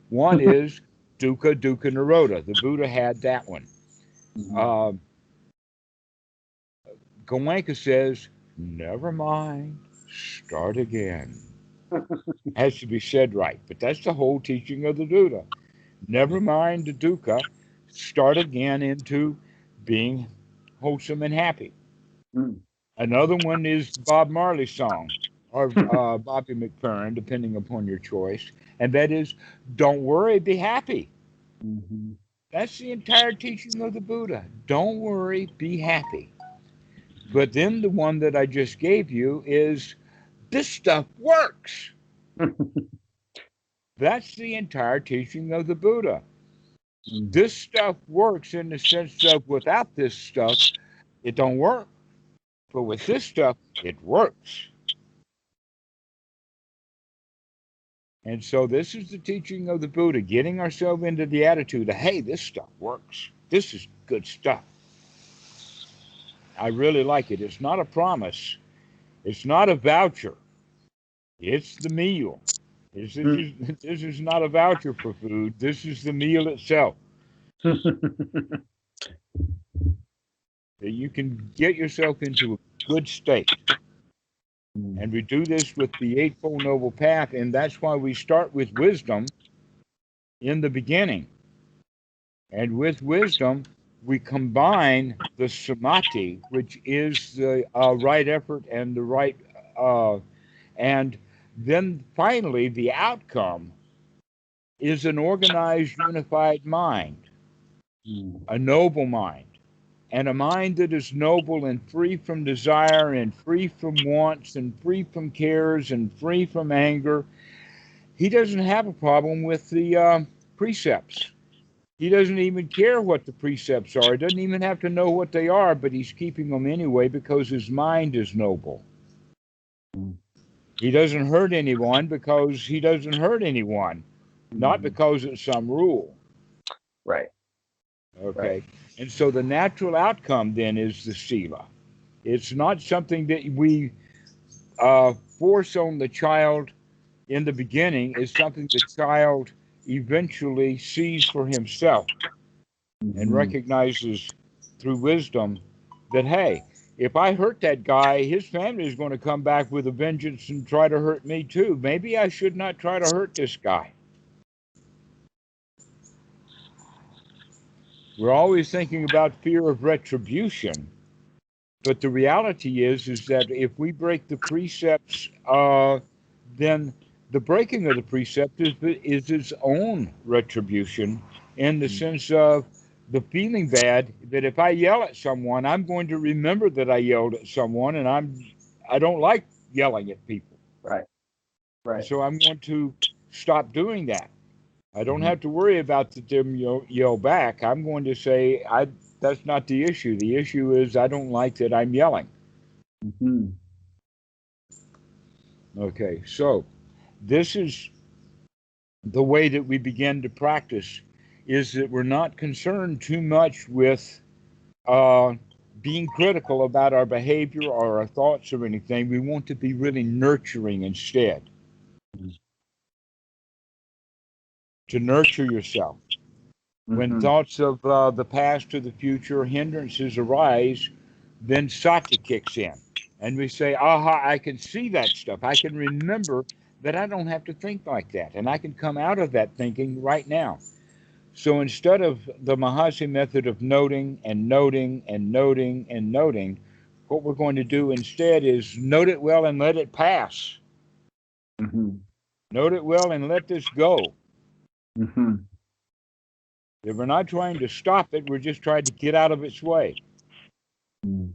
One is dukkha, dukkha, nirodha. The Buddha had that one. Mm-hmm. Goenka says, never mind, start again. Has to be said right, but that's the whole teaching of the Buddha. Never mind the dukkha, start again into being wholesome and happy. Mm-hmm. Another one is the Bob Marley song, or Bobby McFerrin, depending upon your choice, and that is, don't worry, be happy. Mm-hmm. That's the entire teaching of the Buddha. Don't worry, be happy. But then the one that I just gave you is, this stuff works. That's the entire teaching of the Buddha. This stuff works in the sense of without this stuff, it don't work. But with this stuff, it works. And so this is the teaching of the Buddha, getting ourselves into the attitude of, hey, this stuff works. This is good stuff. I really like it. It's not a promise. It's not a voucher. It's the meal. This is not a voucher for food. This is the meal itself. That you can get yourself into a good state. And we do this with the Eightfold Noble Path, and that's why we start with wisdom in the beginning. And with wisdom, we combine the samadhi, which is the right effort and the right, and then finally the outcome is an organized, unified mind, a noble mind. And a mind that is noble and free from desire and free from wants and free from cares and free from anger. He doesn't have a problem with the precepts. He doesn't even care what the precepts are. He doesn't even have to know what they are, but he's keeping them anyway because his mind is noble. He doesn't hurt anyone because he doesn't hurt anyone, not because it's some rule. Right. Okay. Right. And so the natural outcome then is the sila. It's not something that we force on the child in the beginning. It's something the child eventually sees for himself and recognizes through wisdom that, hey, if I hurt that guy, his family is going to come back with a vengeance and try to hurt me too. Maybe I should not try to hurt this guy. We're always thinking about fear of retribution, but the reality is that if we break the precepts, then the breaking of the precept is its own retribution in the sense of the feeling bad that if I yell at someone, I'm going to remember that I yelled at someone, and I don't like yelling at people. Right. Right. So I'm going to stop doing that. I don't Mhm. have to worry about them yell back. I'm going to say, that's not the issue. The issue is I don't like that I'm yelling. Mhm. Okay, so this is the way that we begin to practice, is that we're not concerned too much with uh, being critical about our behavior or our thoughts or anything. We want to be really nurturing instead, to nurture yourself. When Mhm. thoughts of the past or the future hindrances arise, then sati kicks in. And we say, aha, I can see that stuff. I can remember that I don't have to think like that. And I can come out of that thinking right now. So instead of the Mahasi method of noting and noting and noting and noting, what we're going to do instead is note it well and let it pass. Mhm. Note it well and let this go. Mhm. If we're not trying to stop it, we're just trying to get out of its way. Mhm.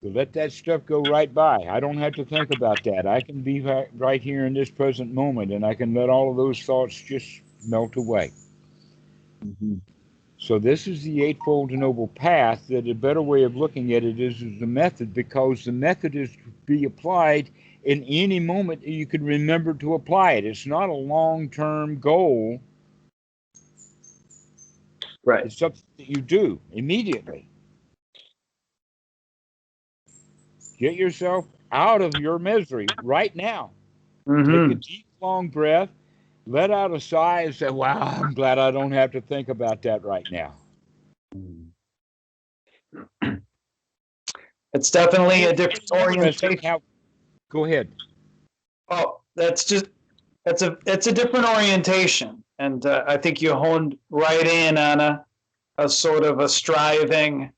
So let that stuff go right by. I don't have to think about that. I can be right here in this present moment, and I can let all of those thoughts just melt away. Mhm. So this is the Eightfold Noble Path. That a better way of looking at it is the method, because the method is to be applied in any moment that you can remember to apply it. It's not a long-term goal. Right. It's something that you do immediately. Get yourself out of your misery right now. Take a Mhm. deep, long breath, let out a sigh, and say, wow, I'm glad I don't have to think about that right now. It's definitely a It's different interesting orientation. how, go ahead. Oh, it's a different orientation, and I think you honed right in on a sort of a striving,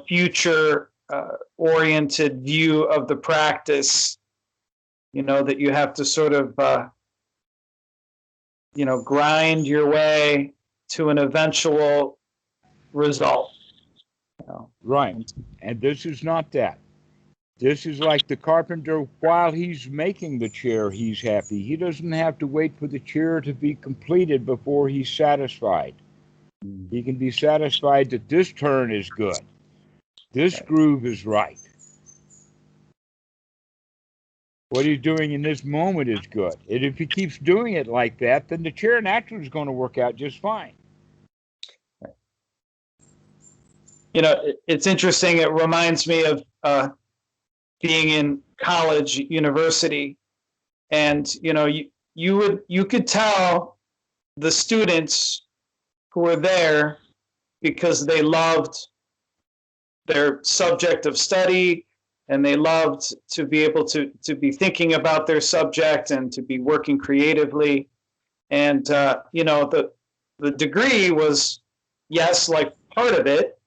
future oriented view of the practice. That you have to sort of grind your way to an eventual result. Right. And this is not that. This is like the carpenter, while he's making the chair, he's happy. He doesn't have to wait for the chair to be completed before he's satisfied. He can be satisfied that this turn is good. This groove is right. What he's doing in this moment is good. And if he keeps doing it like that, then the chair naturally is going to work out just fine. It's interesting. It reminds me of being in college, university, and you could tell the students who were there because they loved their subject of study, and they loved to be able to be thinking about their subject and to be working creatively. And the degree was, yes, like part of it,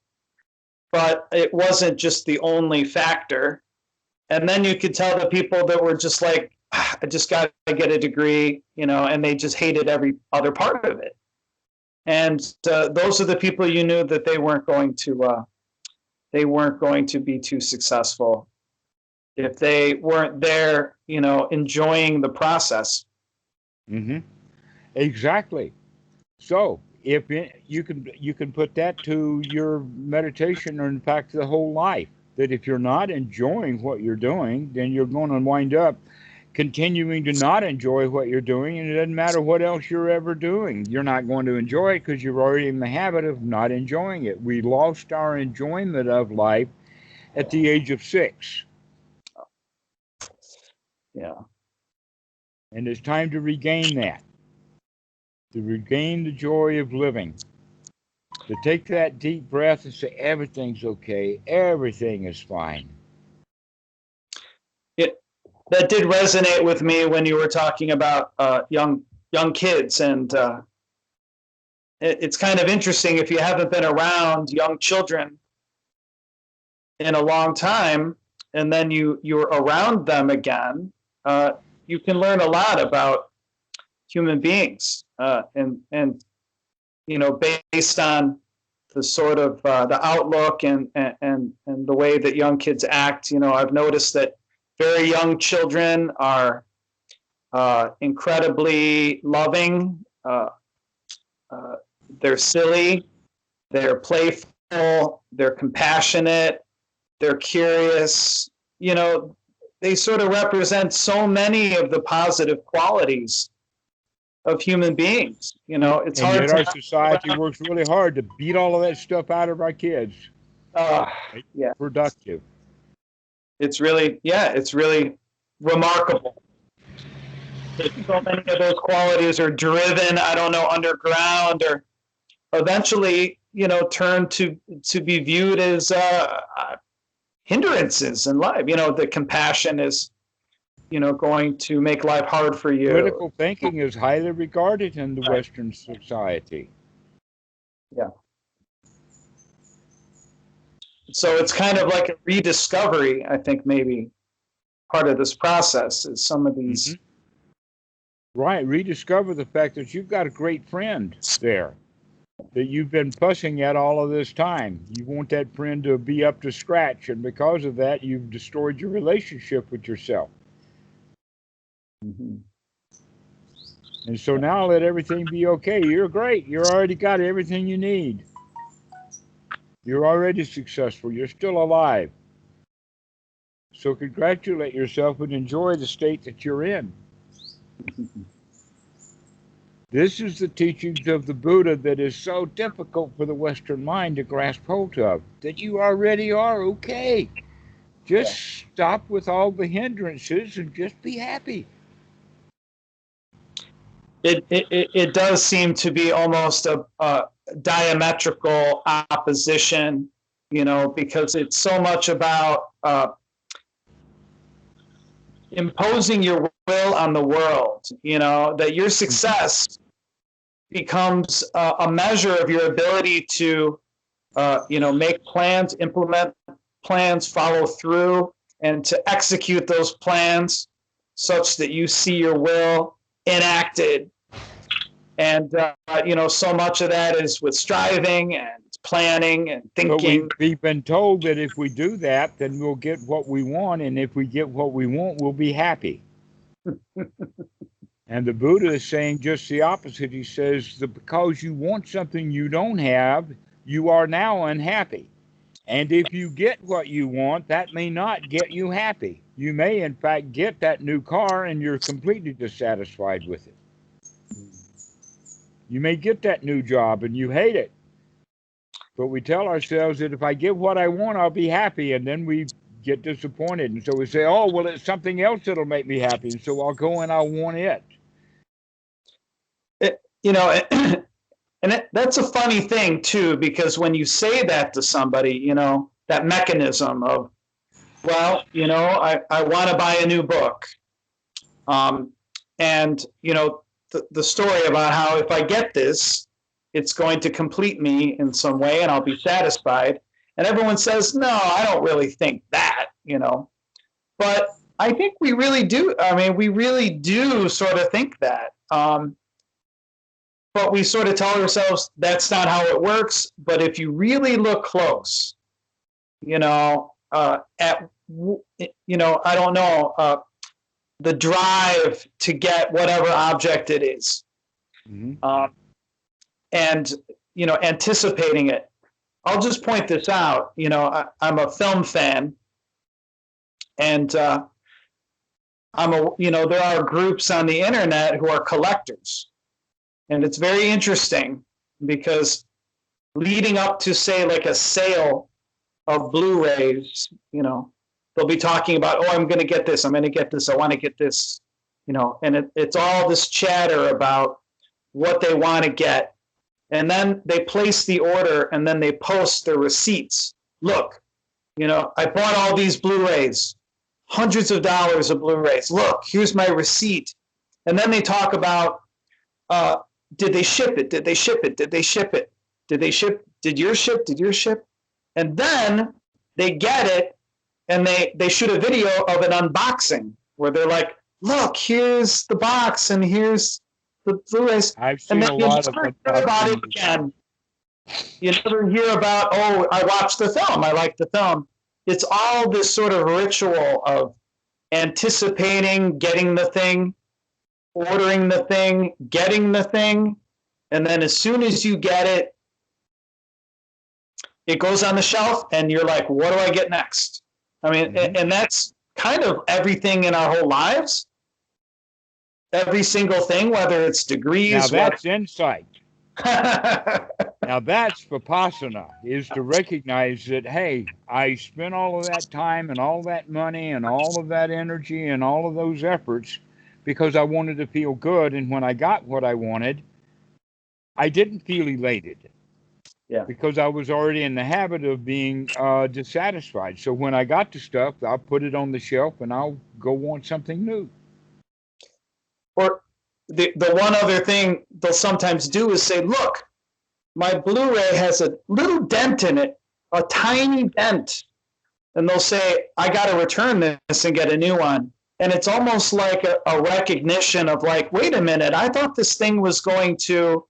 but it wasn't just the only factor. And then you could tell the people that were just like, I just got to get a degree, and they just hated every other part of it. And those are the people you knew that they weren't going to be too successful if they weren't there, enjoying the process. Mm-hmm. Exactly. So if you can put that to your meditation, or in fact the whole life, that if you're not enjoying what you're doing, then you're going to wind up continuing to not enjoy what you're doing, and it doesn't matter what else you're ever doing. You're not going to enjoy it because you're already in the habit of not enjoying it. We lost our enjoyment of life at the age of 6. Yeah. And it's time to regain that, to regain the joy of living. To take that deep breath and say, everything's okay, everything is fine. That did resonate with me when you were talking about young kids, and it's kind of interesting if you haven't been around young children in a long time, and then you're around them again. You can learn a lot about human beings, and based on sort of the outlook and the way that young kids act. I've noticed that very young children are incredibly loving. They're silly. They're playful. They're compassionate. They're curious. They sort of represent so many of the positive qualities of human beings. It's And hard yet to our society works really hard to beat all of that stuff out of our kids. yeah, Productive. it's really remarkable that so many of those qualities are driven, I don't know, underground, or eventually, turn to be viewed as hindrances in life. The compassion is, going to make life hard for you. Critical thinking is highly regarded in the Western society. Yeah. So it's kind of like a rediscovery, I think, maybe part of this process is some of these. Mm-hmm. Right. Rediscover the fact that you've got a great friend there that you've been fussing at all of this time. You want that friend to be up to scratch, and because of that, you've destroyed your relationship with yourself. Mm-hmm. And so now let everything be okay. You're great. You already got everything you need. You're already successful. You're still alive. So congratulate yourself and enjoy the state that you're in. This is the teachings of the Buddha that is so difficult for the Western mind to grasp hold of, that you already are okay. Just stop with all the hindrances and just be happy. It does seem to be almost a diametrical opposition, because it's so much about imposing your will on the world, that your success becomes a measure of your ability to, make plans, implement plans, follow through, and to execute those plans such that you see your will enacted. And, so much of that is with striving and planning and thinking. But we've been told that if we do that, then we'll get what we want. And if we get what we want, we'll be happy. And the Buddha is saying just the opposite. He says that because you want something you don't have, you are now unhappy. And if you get what you want, that may not get you happy. You may, in fact, get that new car and you're completely dissatisfied with it. You may get that new job and you hate it. But we tell ourselves that if I get what I want, I'll be happy. And then we get disappointed. And so we say, oh, well, it's something else that'll make me happy. And so I'll go and I'll want it. And that's a funny thing, too, because when you say that to somebody, that mechanism of, well, I want to buy a new book. And, the story about how if I get this, it's going to complete me in some way and I'll be satisfied. And everyone says, no, I don't really think that, But I think we really do. I mean, we really do sort of think that. But we sort of tell ourselves that's not how it works. But if you really look close, I don't know, the drive to get whatever object it is, and anticipating it. I'll just point this out. I'm a film fan, and there are groups on the internet who are collectors. And it's very interesting because leading up to, say, like a sale of Blu-rays, they'll be talking about, oh, I'm going to get this, I'm going to get this, I want to get this, and it's all this chatter about what they want to get. And then they place the order and then they post their receipts. Look, I bought all these Blu-rays, hundreds of dollars of Blu-rays. Look, here's my receipt. And then they talk about, did they ship it? Did they ship it? Did they ship it? Did they ship? Did yours ship? Did yours ship? And then they get it and they shoot a video of an unboxing where they're like, look, here's the box and here's the Blu-rays. I've seen a lot of about it again. You never hear about, oh, I watched the film, I like the film. It's all this sort of ritual of anticipating getting the thing, ordering the thing, getting the thing, and then as soon as you get it, it goes on the shelf, and you're like, what do I get next? I mean, and that's kind of everything in our whole lives. Every single thing, whether it's degrees. Now that's insight. Now that's vipassana, is to recognize that, hey, I spent all of that time and all that money and all of that energy and all of those efforts because I wanted to feel good. And when I got what I wanted, I didn't feel elated. Yeah. Because I was already in the habit of being dissatisfied. So when I got the stuff, I'll put it on the shelf and I'll go want something new. Or the one other thing they'll sometimes do is say, look, my Blu-ray has a little dent in it, a tiny dent. And they'll say, I got to return this and get a new one. And it's almost like a recognition of like, wait a minute, I thought this thing was going to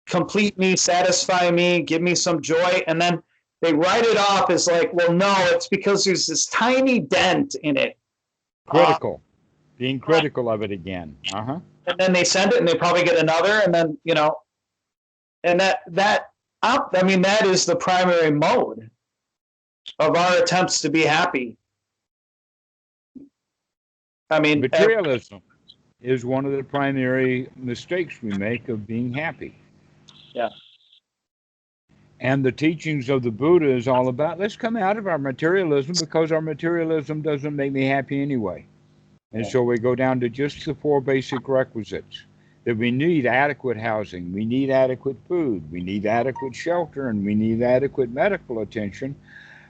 complete me, satisfy me, give me some joy. And then they write it off as like, well, no, it's because there's this tiny dent in it. Critical. Being critical of it again. Uh-huh. And then they send it and they probably get another. And then, you know, and that is the primary mode of our attempts to be happy. I mean, materialism is one of the primary mistakes we make of being happy. Yeah. And the teachings of the Buddha is all about, let's come out of our materialism because our materialism doesn't make me happy anyway. And so we go down to just the 4 basic requisites. That we need adequate housing, we need adequate food, we need adequate shelter, and we need adequate medical attention.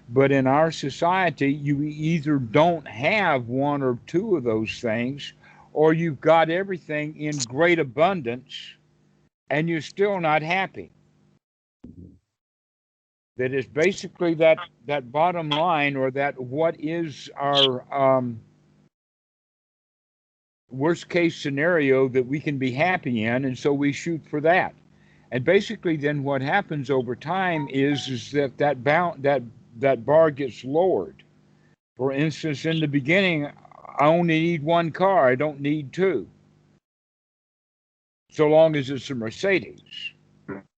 But in our society, you either don't have 1 or 2 of those things, or you've got everything in great abundance, and you're still not happy. That is basically that bottom line, or that what is our worst case scenario that we can be happy in, and so we shoot for that. And basically then what happens over time is that bar gets lowered. For instance, in the beginning, I only need 1 car, I don't need 2. So long as it's a Mercedes.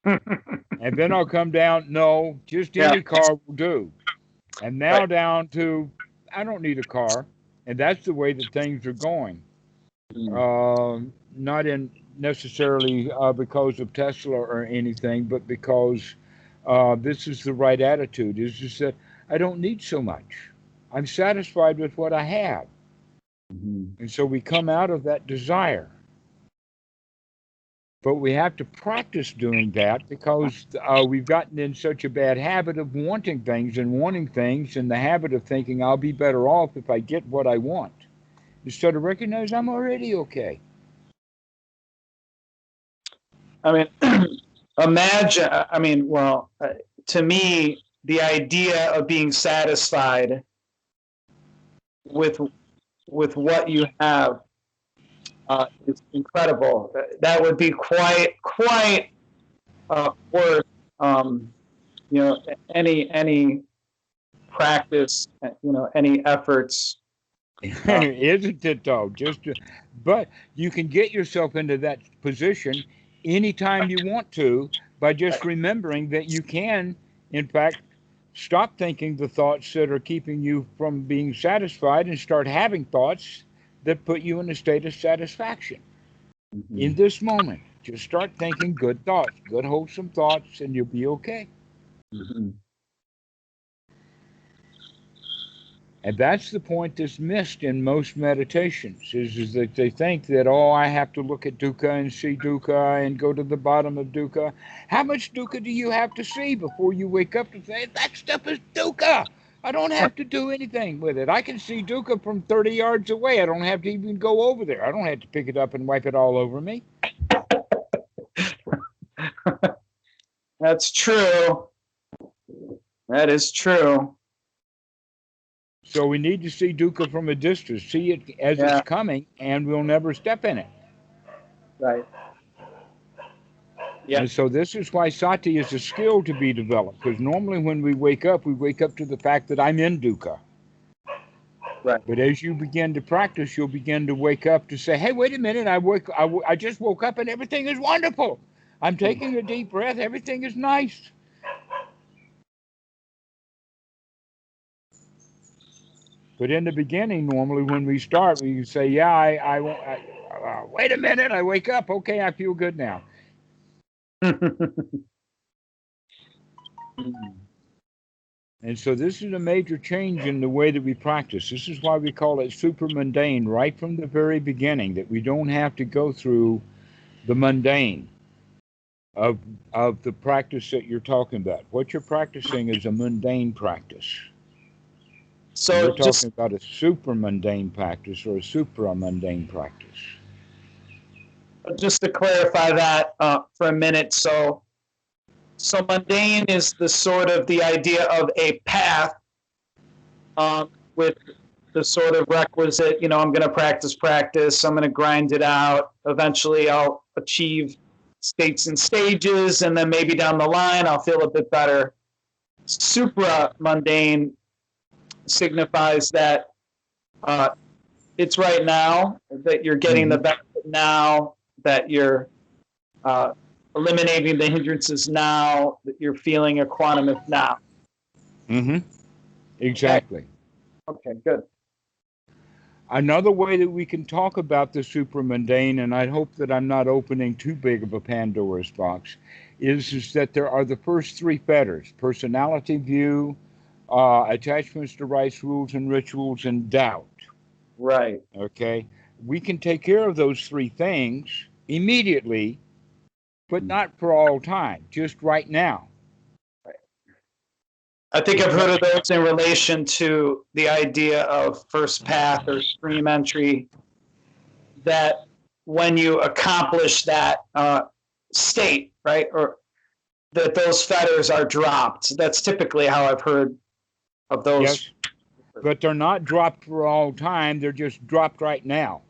And then I'll come down, no, just any car will do. And now down to, I don't need a car. And that's the way that things are going. Not in necessarily because of Tesla or anything, but because this is the right attitude. It's just that I don't need so much. I'm satisfied with what I have. And so we come out of that desire. But we have to practice doing that because we've gotten in such a bad habit of wanting things and the habit of thinking I'll be better off if I get what I want. Instead of recognize I'm already okay. I mean, imagine, to me, the idea of being satisfied with what you have is incredible. That would be quite worth, any practice, any efforts. Isn't it though? But you can get yourself into that position anytime you want to by just remembering that you can, in fact, stop thinking the thoughts that are keeping you from being satisfied and start having thoughts that put you in a state of satisfaction. In this moment, just start thinking good thoughts, good wholesome thoughts, and you'll be okay. And that's the point that's missed in most meditations, is that they think that, I have to look at dukkha and see dukkha and go to the bottom of dukkha. How much dukkha do you have to see before you wake up and say, that stuff is dukkha? I don't have to do anything with it. I can see dukkha from 30 yards away. I don't have to even go over there. I don't have to pick it up and wipe it all over me. That's true. That is true. So we need to see dukkha from a distance, see it as it's coming, and we'll never step in it. Right. Yeah. And so this is why sati is a skill to be developed, because normally when we wake up to the fact that I'm in dukkha. Right. But as you begin to practice, you'll begin to wake up to say, hey, wait a minute, I just woke up and everything is wonderful. I'm taking a deep breath. Everything is nice. But in the beginning, normally when we start, we say, yeah, I won't. Wait a minute, I wake up. Okay, I feel good now. And so this is a major change in the way that we practice. This is why we call it super mundane right from the very beginning, that we don't have to go through the mundane of the practice that you're talking about. What you're practicing is a mundane practice. So We're talking about a super mundane practice or a supra mundane practice. just to clarify that for a minute. So mundane is the sort of the idea of a path with the sort of requisite, I'm going to practice, I'm going to grind it out. Eventually I'll achieve states and stages, and then maybe down the line I'll feel a bit better. Supra mundane signifies that it's right now, that you're getting the benefit now, that you're eliminating the hindrances now, that you're feeling equanimous now. Exactly. Okay, good. Another way that we can talk about the supramundane, and I hope that I'm not opening too big of a Pandora's box, is that there are the first three fetters: personality view, attachments to rites, rules, and rituals, and doubt. Right. Okay? We can take care of those three things immediately, but not for all time, just right now. I think I've heard of those in relation to the idea of first path or stream entry, that when you accomplish that state, right, or that those fetters are dropped. That's typically how I've heard of those. Yes, but they're not dropped for all time. They're just dropped right now.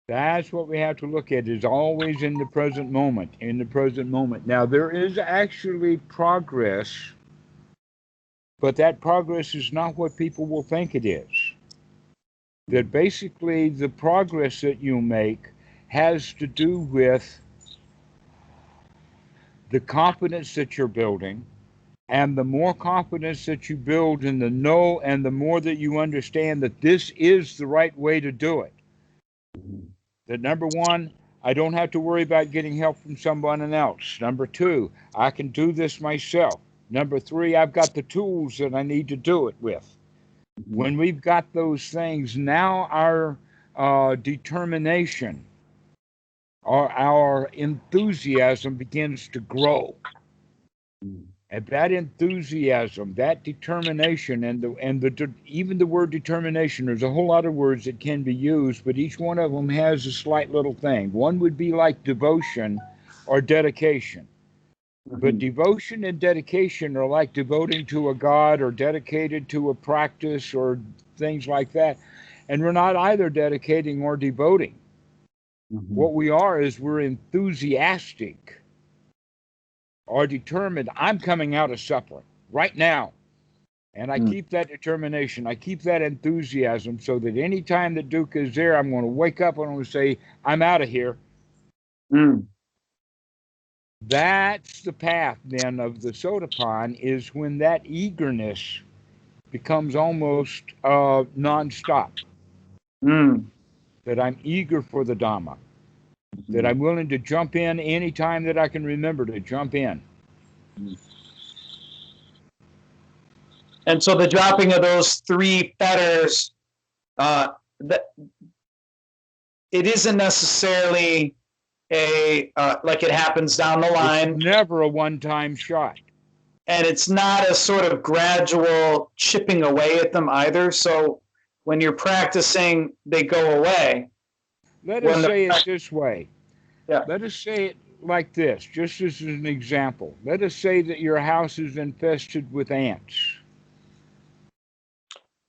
That's what we have to look at, is always in the present moment, Now, there is actually progress, but that progress is not what people will think it is. That basically the progress that you make has to do with the confidence that you're building, and the more confidence that you build in the know, and the more that you understand that this is the right way to do it. That number one, I don't have to worry about getting help from someone else. Number two, I can do this myself. Number three, I've got the tools that I need to do it with. When we've got those things, now our determination or our enthusiasm begins to grow. And that enthusiasm, that determination, even the word determination, there's a whole lot of words that can be used, but each one of them has a slight little thing. One would be like devotion or dedication. But devotion and dedication are like devoting to a god or dedicated to a practice or things like that. And we're not either dedicating or devoting. What we are is we're enthusiastic or determined. I'm coming out of suffering right now. And I keep that determination. I keep that enthusiasm so that any time that dukkha is there, I'm going to wake up and I'm going to say, I'm out of here. That's the path then of the Sotapan, is when that eagerness becomes almost nonstop. That I'm eager for the Dhamma. That I'm willing to jump in any time that I can remember to jump in. And so the dropping of those three fetters, it isn't necessarily like it happens down the line. It's never a one-time shot. And it's not a sort of gradual chipping away at them either. So when you're practicing, they go away. Let us say it this way. Yeah. Let us say it like this, just as an example. Let us say that your house is infested with ants.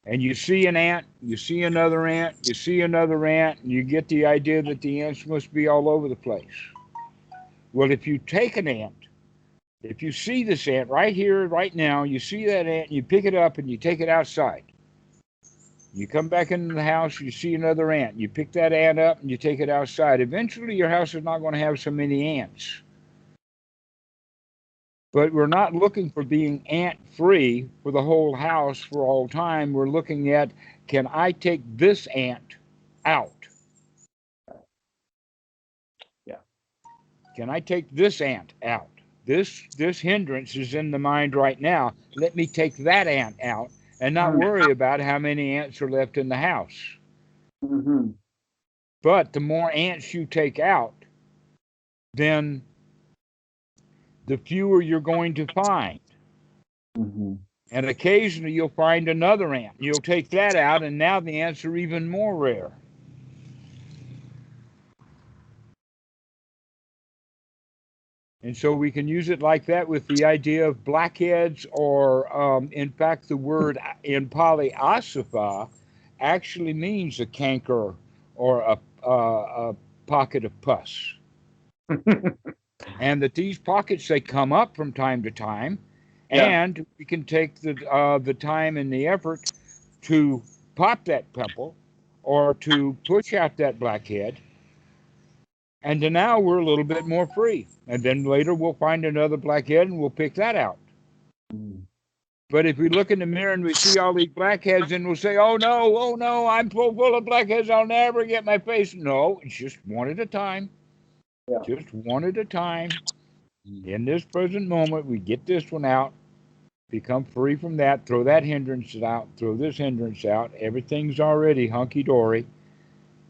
And you see an ant, you see another ant, you see another ant, and you get the idea that the ants must be all over the place. Well, if you take an ant, if you see this ant right here, right now, you see that ant, and you pick it up and you take it outside. You come back into the house, you see another ant. You pick that ant up and you take it outside. Eventually, your house is not going to have so many ants. But we're not looking for being ant-free for the whole house for all time. We're looking at, can I take this ant out? Yeah. Can I take this ant out? This hindrance is in the mind right now. Let me take that ant out and not worry about how many ants are left in the house. Mm-hmm. But the more ants you take out, then the fewer you're going to find. Mm-hmm. And occasionally you'll find another ant. You'll take that out, and now the ants are even more rare. And so we can use it like that with the idea of blackheads, or in fact, the word in Pali asapha actually means a canker or a pocket of pus. And that these pockets, they come up from time to time, and we can take the time and the effort to pop that pimple or to push out that blackhead. And then now we're a little bit more free. And then later we'll find another blackhead and we'll pick that out. But if we look in the mirror and we see all these blackheads, and we'll say, oh no, I'm full of blackheads, I'll never get my face. No, it's just one at a time. Yeah. Just one at a time. In this present moment, we get this one out, become free from that, throw that hindrance out, throw this hindrance out. Everything's already hunky-dory.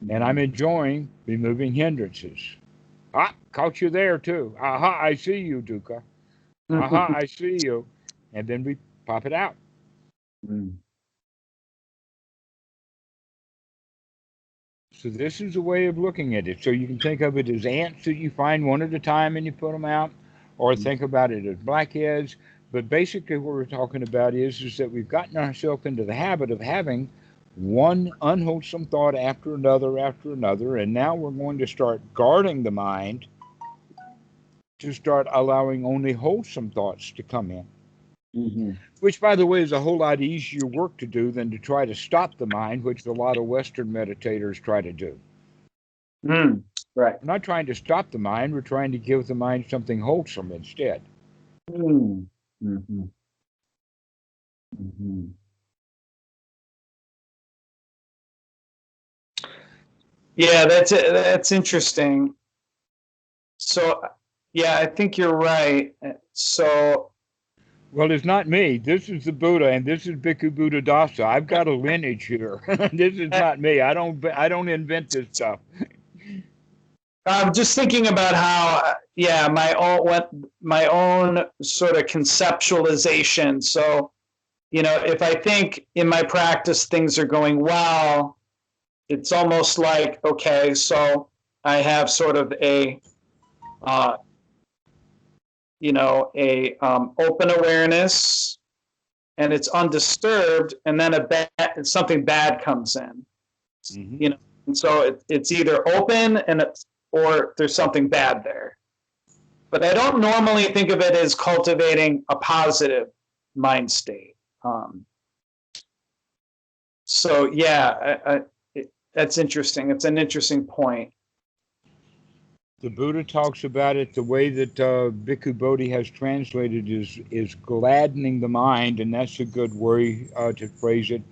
And I'm enjoying removing hindrances. Ah, caught you there too. Aha, I see you, Dukkha. Aha, I see you. And then we pop it out. So this is a way of looking at it. So you can think of it as ants that you find one at a time and you put them out, or think about it as blackheads. But basically what we're talking about is that we've gotten ourselves into the habit of having one unwholesome thought after another, and now we're going to start guarding the mind to start allowing only wholesome thoughts to come in. Mm-hmm. Which, by the way, is a whole lot easier work to do than to try to stop the mind, which a lot of Western meditators try to do. Right. We're not trying to stop the mind, we're trying to give the mind something wholesome instead. Mm-hmm. Mm-hmm. Yeah, that's interesting. So, yeah, I think you're right. So, well, it's not me. This is the Buddha, and this is Bhikkhu Buddhadasa. I've got a lineage here. This is not me. I don't invent this stuff. I'm just thinking about how, my own sort of conceptualization. So, if I think in my practice things are going well, it's almost like, okay, so I have sort of a open awareness, and it's undisturbed, and then something bad comes in. Mm-hmm. And so it's either open or there's something bad there. But I don't normally think of it as cultivating a positive mind state. So yeah, that's interesting. It's an interesting point. The Buddha talks about it, the way that Bhikkhu Bodhi has translated is gladdening the mind, and that's a good way to phrase it,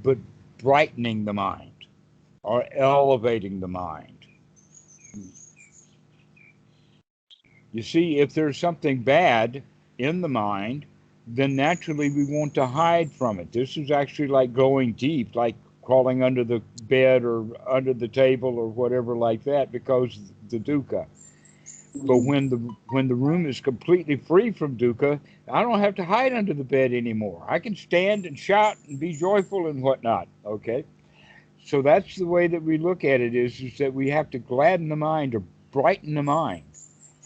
but brightening the mind or elevating the mind. You see, if there's something bad in the mind, then naturally we want to hide from it. This is actually like going deep, like crawling under the bed or under the table or whatever like that, because the dukkha. But when the room is completely free from dukkha, I don't have to hide under the bed anymore. I can stand and shout and be joyful and whatnot. Okay, so that's the way that we look at it. Is that we have to gladden the mind or brighten the mind,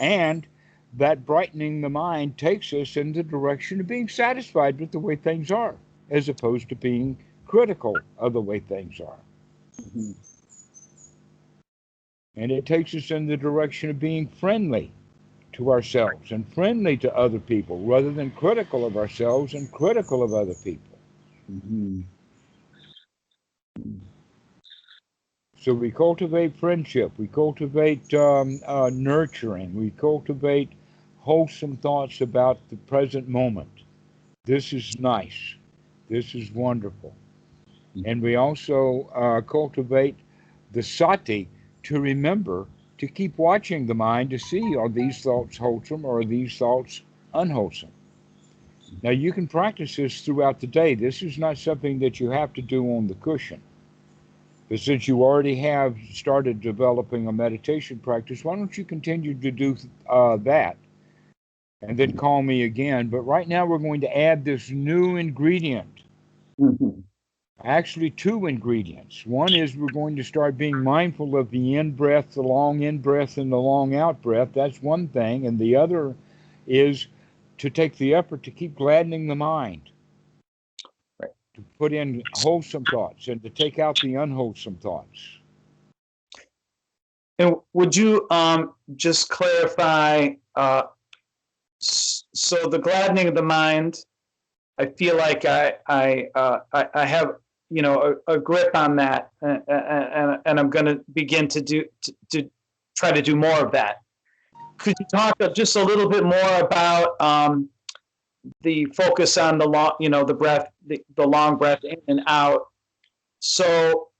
and that brightening the mind takes us in the direction of being satisfied with the way things are, as opposed to being critical of the way things are. Mhm. And it takes us in the direction of being friendly to ourselves and friendly to other people rather than critical of ourselves and critical of other people. Mhm. So we cultivate friendship, we cultivate nurturing, we cultivate wholesome thoughts about the present moment. This is nice. This is wonderful. And we also cultivate the sati to remember to keep watching the mind to see, are these thoughts wholesome or are these thoughts unwholesome? Now, you can practice this throughout the day. This is not something that you have to do on the cushion. But since you already have started developing a meditation practice, why don't you continue to do that and then call me again? But right now, we're going to add this new ingredient. Mhm. Actually, two ingredients. One is we're going to start being mindful of the in breath, the long in breath, and the long out breath. That's one thing. And the other is to take the effort to keep gladdening the mind, Right. to put in wholesome thoughts and to take out the unwholesome thoughts. And would you just clarify? So the gladdening of the mind, I feel like I have a grip on that, and I'm going to begin to try to do more of that. Could you talk just a little bit more about the focus on the long, the breath, the long breath in and out? So,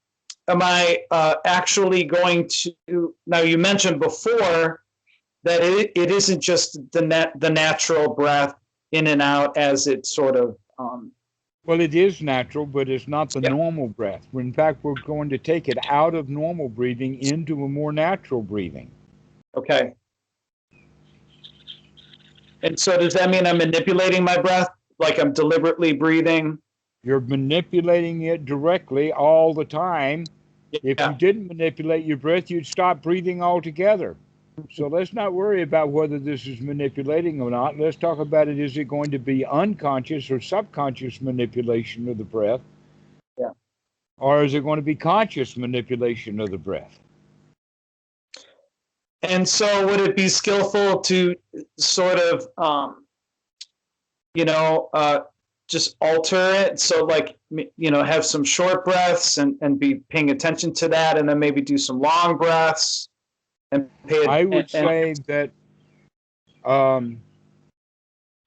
am I actually going to? Now, you mentioned before that it isn't just the natural breath in and out as it sort of. Well, it is natural, but it's not the Yeah. normal breath. In fact, we're going to take it out of normal breathing into a more natural breathing. Okay. And so does that mean I'm manipulating my breath? Like I'm deliberately breathing? You're manipulating it directly all the time. If you Yeah. didn't manipulate your breath, you'd stop breathing altogether. So let's not worry about whether this is manipulating or not. Let's talk about it. Is it going to be unconscious or subconscious manipulation of the breath? Yeah. Or is it going to be conscious manipulation of the breath? And so would it be skillful to sort of, just alter it? So like, have some short breaths and be paying attention to that, and then maybe do some long breaths and I would say that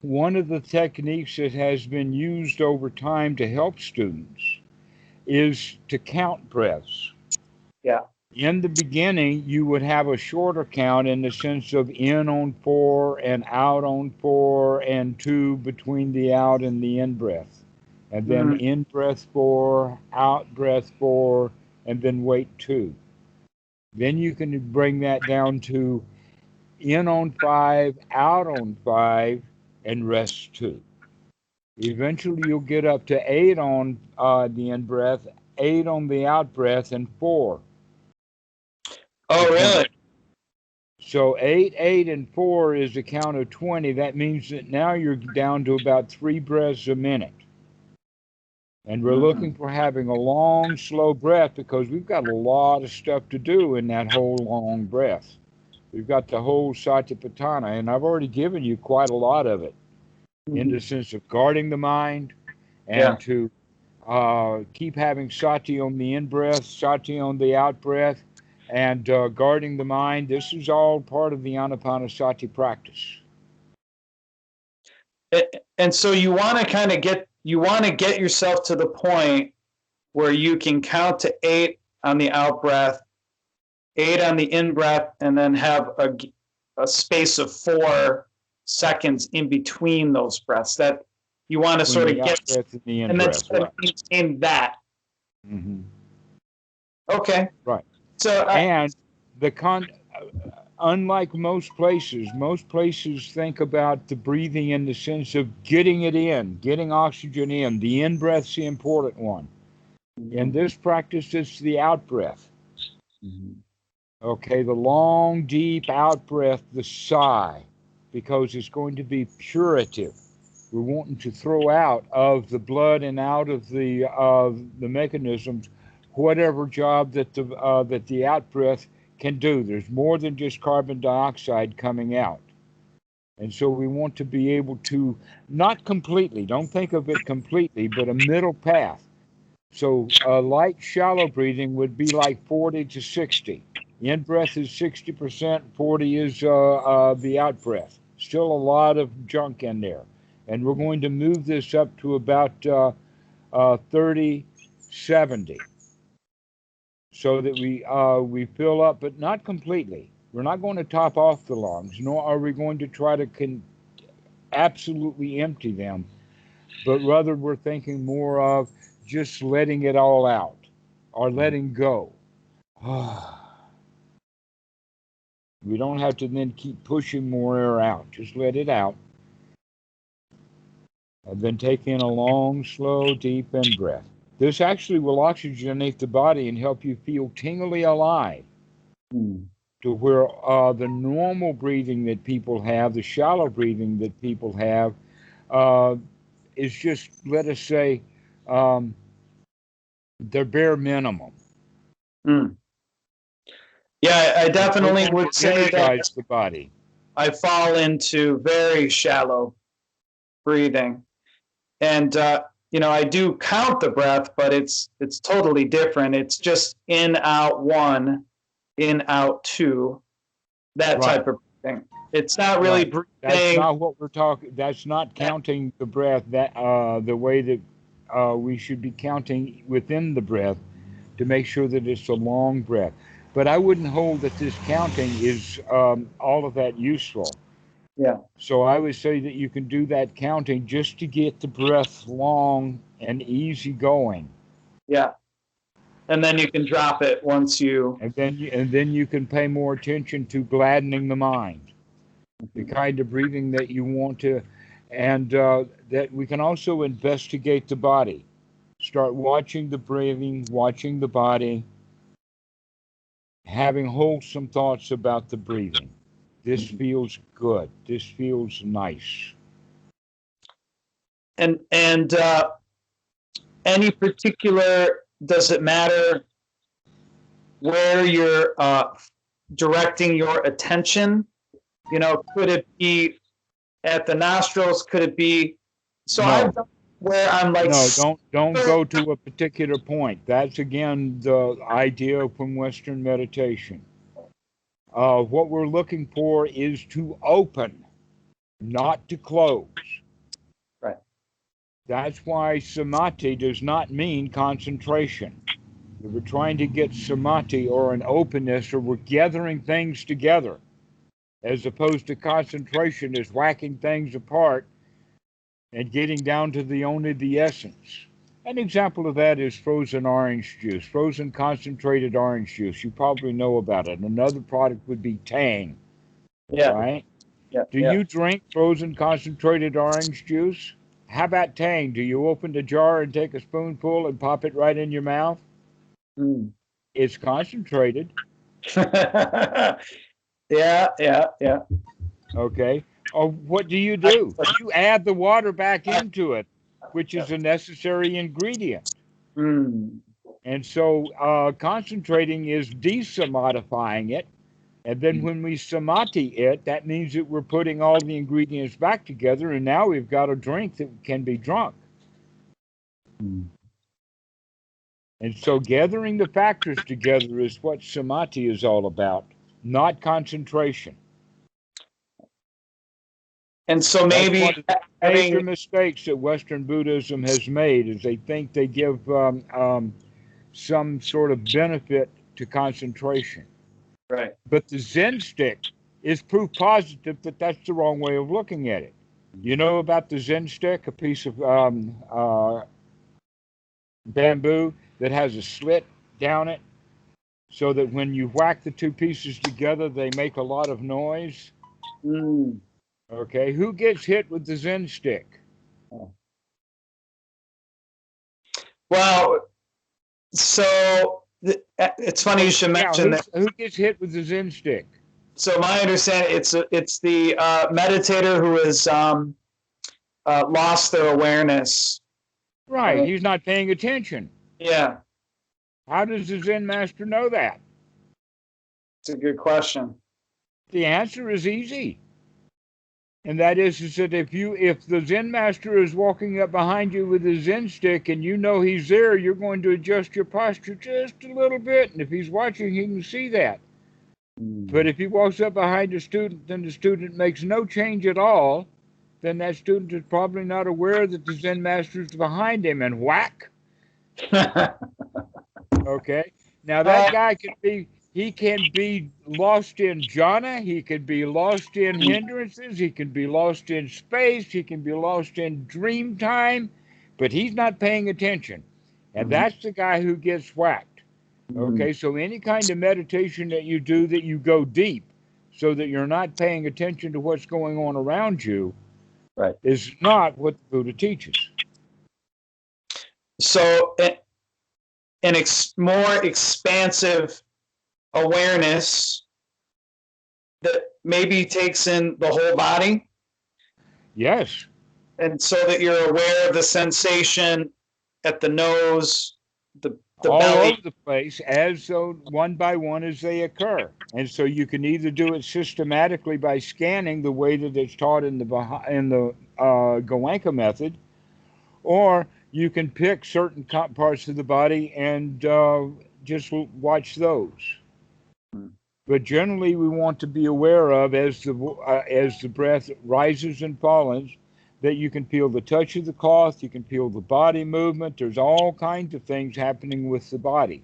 one of the techniques that has been used over time to help students is to count breaths. Yeah. In the beginning, you would have a shorter count in the sense of in on 4 and out on 4 and 2 between the out and the in breath. And then in breath 4, out breath 4, and then wait 2. Then you can bring that down to in on 5, out on 5, and rest 2. Eventually, you'll get up to 8 on the in breath, 8 on the out breath, and 4. Oh, really? So 8, 8, and 4 is a count of 20. That means that now you're down to about 3 breaths a minute. And we're looking for having a long, slow breath because we've got a lot of stuff to do in that whole long breath. We've got the whole satipatthana, and I've already given you quite a lot of it in the sense of guarding the mind and to keep having sati on the in breath, sati on the out breath, and guarding the mind. This is all part of the Anapanasati practice. And so you want to kind of get yourself to the point where you can count to 8 on the out breath, 8 on the in breath, and then have a space of 4 seconds in between those breaths. That you want to sort of get and then sort of maintain that. Mm-hmm. Okay. Right. So and unlike most places think about the breathing in the sense of getting it in, getting oxygen in. The in breath's the important one. In this practice, it's the out breath. Okay, the long, deep out breath, the sigh, because it's going to be purative. We're wanting to throw out of the blood and out of the mechanisms whatever job that the out breath can do. There's more than just carbon dioxide coming out. And so we want to be able to, not completely, don't think of it completely, but a middle path. So light, shallow breathing would be like 40 to 60. In breath is 60%, 40 is the out breath. Still a lot of junk in there. And we're going to move this up to about 30, 70, so that we fill up, but not completely. We're not going to top off the lungs, nor are we going to try to absolutely empty them, but rather we're thinking more of just letting it all out or letting go. We don't have to then keep pushing more air out. Just let it out. And then take in a long, slow, deep in breath. This actually will oxygenate the body and help you feel tingly alive. To where the normal breathing that people have, the shallow breathing that people have, is just, let us say, their bare minimum. Yeah, I definitely would say that the body. I fall into very shallow breathing. And, I do count the breath, but it's totally different. It's just in, out, one, in, out, two, that type of breathing. It's not really breathing. That's not what we're talking. That's not counting the breath that the way that we should be counting within the breath to make sure that it's a long breath. But I wouldn't hold that this counting is all of that useful. Yeah. So I would say that you can do that counting just to get the breath long and easy going. Yeah. And then you can drop it once you. And then you can pay more attention to gladdening the mind, the kind of breathing that you want to, and that we can also investigate the body. Start watching the breathing, watching the body, having wholesome thoughts about the breathing. This feels good. This feels nice. And any particular, does it matter where you're directing your attention? Could it be at the nostrils? Could it be? So No. I've done where I'm like. No, don't go to a particular point. That's again the idea from Western meditation. What we're looking for is to open, not to close. Right. That's why samadhi does not mean concentration. If we're trying to get samadhi or an openness, or we're gathering things together, as opposed to concentration is whacking things apart and getting down to only the essence. An example of that is frozen orange juice, frozen concentrated orange juice. You probably know about it. Another product would be Tang. Yeah. Right? Yeah. Do you drink frozen concentrated orange juice? How about Tang? Do you open the jar and take a spoonful and pop it right in your mouth? It's concentrated. Yeah. Okay. Or what do? You add the water back into it, which is a necessary ingredient. And so concentrating is desamadifying it. And then when we samadhi it, that means that we're putting all the ingredients back together, and now we've got a drink that can be drunk. And so gathering the factors together is what samadhi is all about, not concentration. And so maybe one of the major mistakes that Western Buddhism has made is they think they give some sort of benefit to concentration. Right. But the Zen stick is proof positive that that's the wrong way of looking at it. You know about the Zen stick, a piece of bamboo that has a slit down it, so that when you whack the two pieces together, they make a lot of noise. Okay, who gets hit with the Zen stick? Well, so it's funny you should mention that. Who gets hit with the Zen stick? So my understanding, it's the meditator who is lost their awareness. Right. He's not paying attention. Yeah, How does the Zen master know that? it's a good question. The answer is easy. And that is that if the Zen master is walking up behind you with his Zen stick and you know he's there, you're going to adjust your posture just a little bit. And if he's watching, he can see that. But if he walks up behind a student and the student makes no change at all, then that student is probably not aware that the Zen master is behind him, and whack. Okay. Now that guy he can be lost in jhana, he can be lost in hindrances, he can be lost in space, he can be lost in dream time, but he's not paying attention. And that's the guy who gets whacked. Okay, so any kind of meditation that you do that you go deep so that you're not paying attention to what's going on around you is not what the Buddha teaches. So more expansive awareness that maybe takes in the whole body. Yes. And so that you're aware of the sensation at the nose, the all belly. over the place, as so one by one as they occur. And so you can either do it systematically by scanning the way that it's taught in the Goenka method, or you can pick certain parts of the body and just watch those. But generally, we want to be aware of as the breath rises and falls, that you can feel the touch of the cloth, you can feel the body movement. There's all kinds of things happening with the body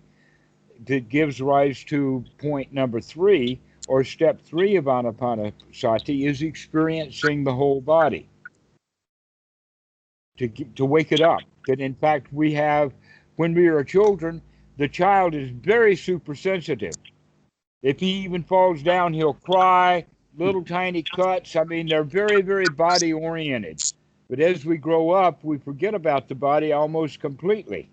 that gives rise to point number 3, or step 3 of Anapanasati, is experiencing the whole body. To wake it up. That in fact we have, when we are children, the child is very super sensitive. If he even falls down, he'll cry, little tiny cuts. I mean, they're very, very body oriented. But as we grow up, we forget about the body almost completely.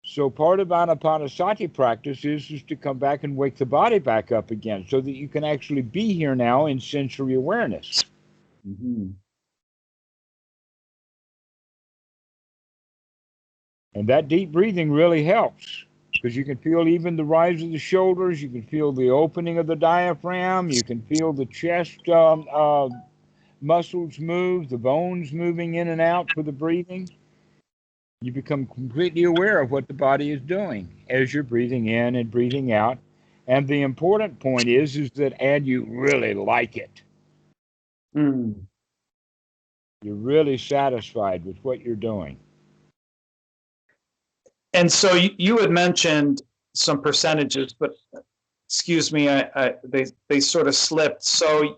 So part of Anapanasati practice is to come back and wake the body back up again so that you can actually be here now in sensory awareness. And that deep breathing really helps, because you can feel even the rise of the shoulders, you can feel the opening of the diaphragm, you can feel the chest muscles move, the bones moving in and out for the breathing. You become completely aware of what the body is doing as you're breathing in and breathing out. And the important point is that, and you really like it. You're really satisfied with what you're doing. And so you had mentioned some percentages, but excuse me, they sort of slipped. So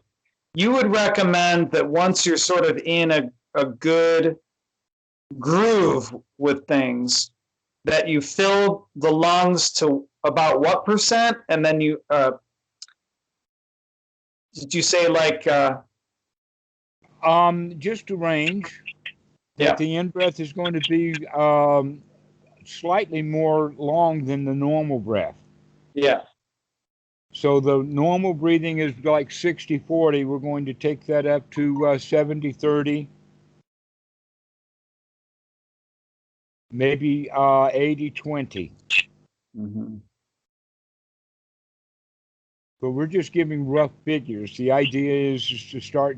you would recommend that once you're sort of in a good groove with things, that you fill the lungs to about what percent? And then you, did you say like... just a range. That the in-breath is going to be slightly more long than the normal breath. Yeah. So the normal breathing is like 60-40. We're going to take that up to 70-30. Maybe 80-20. But we're just giving rough figures. The idea is to start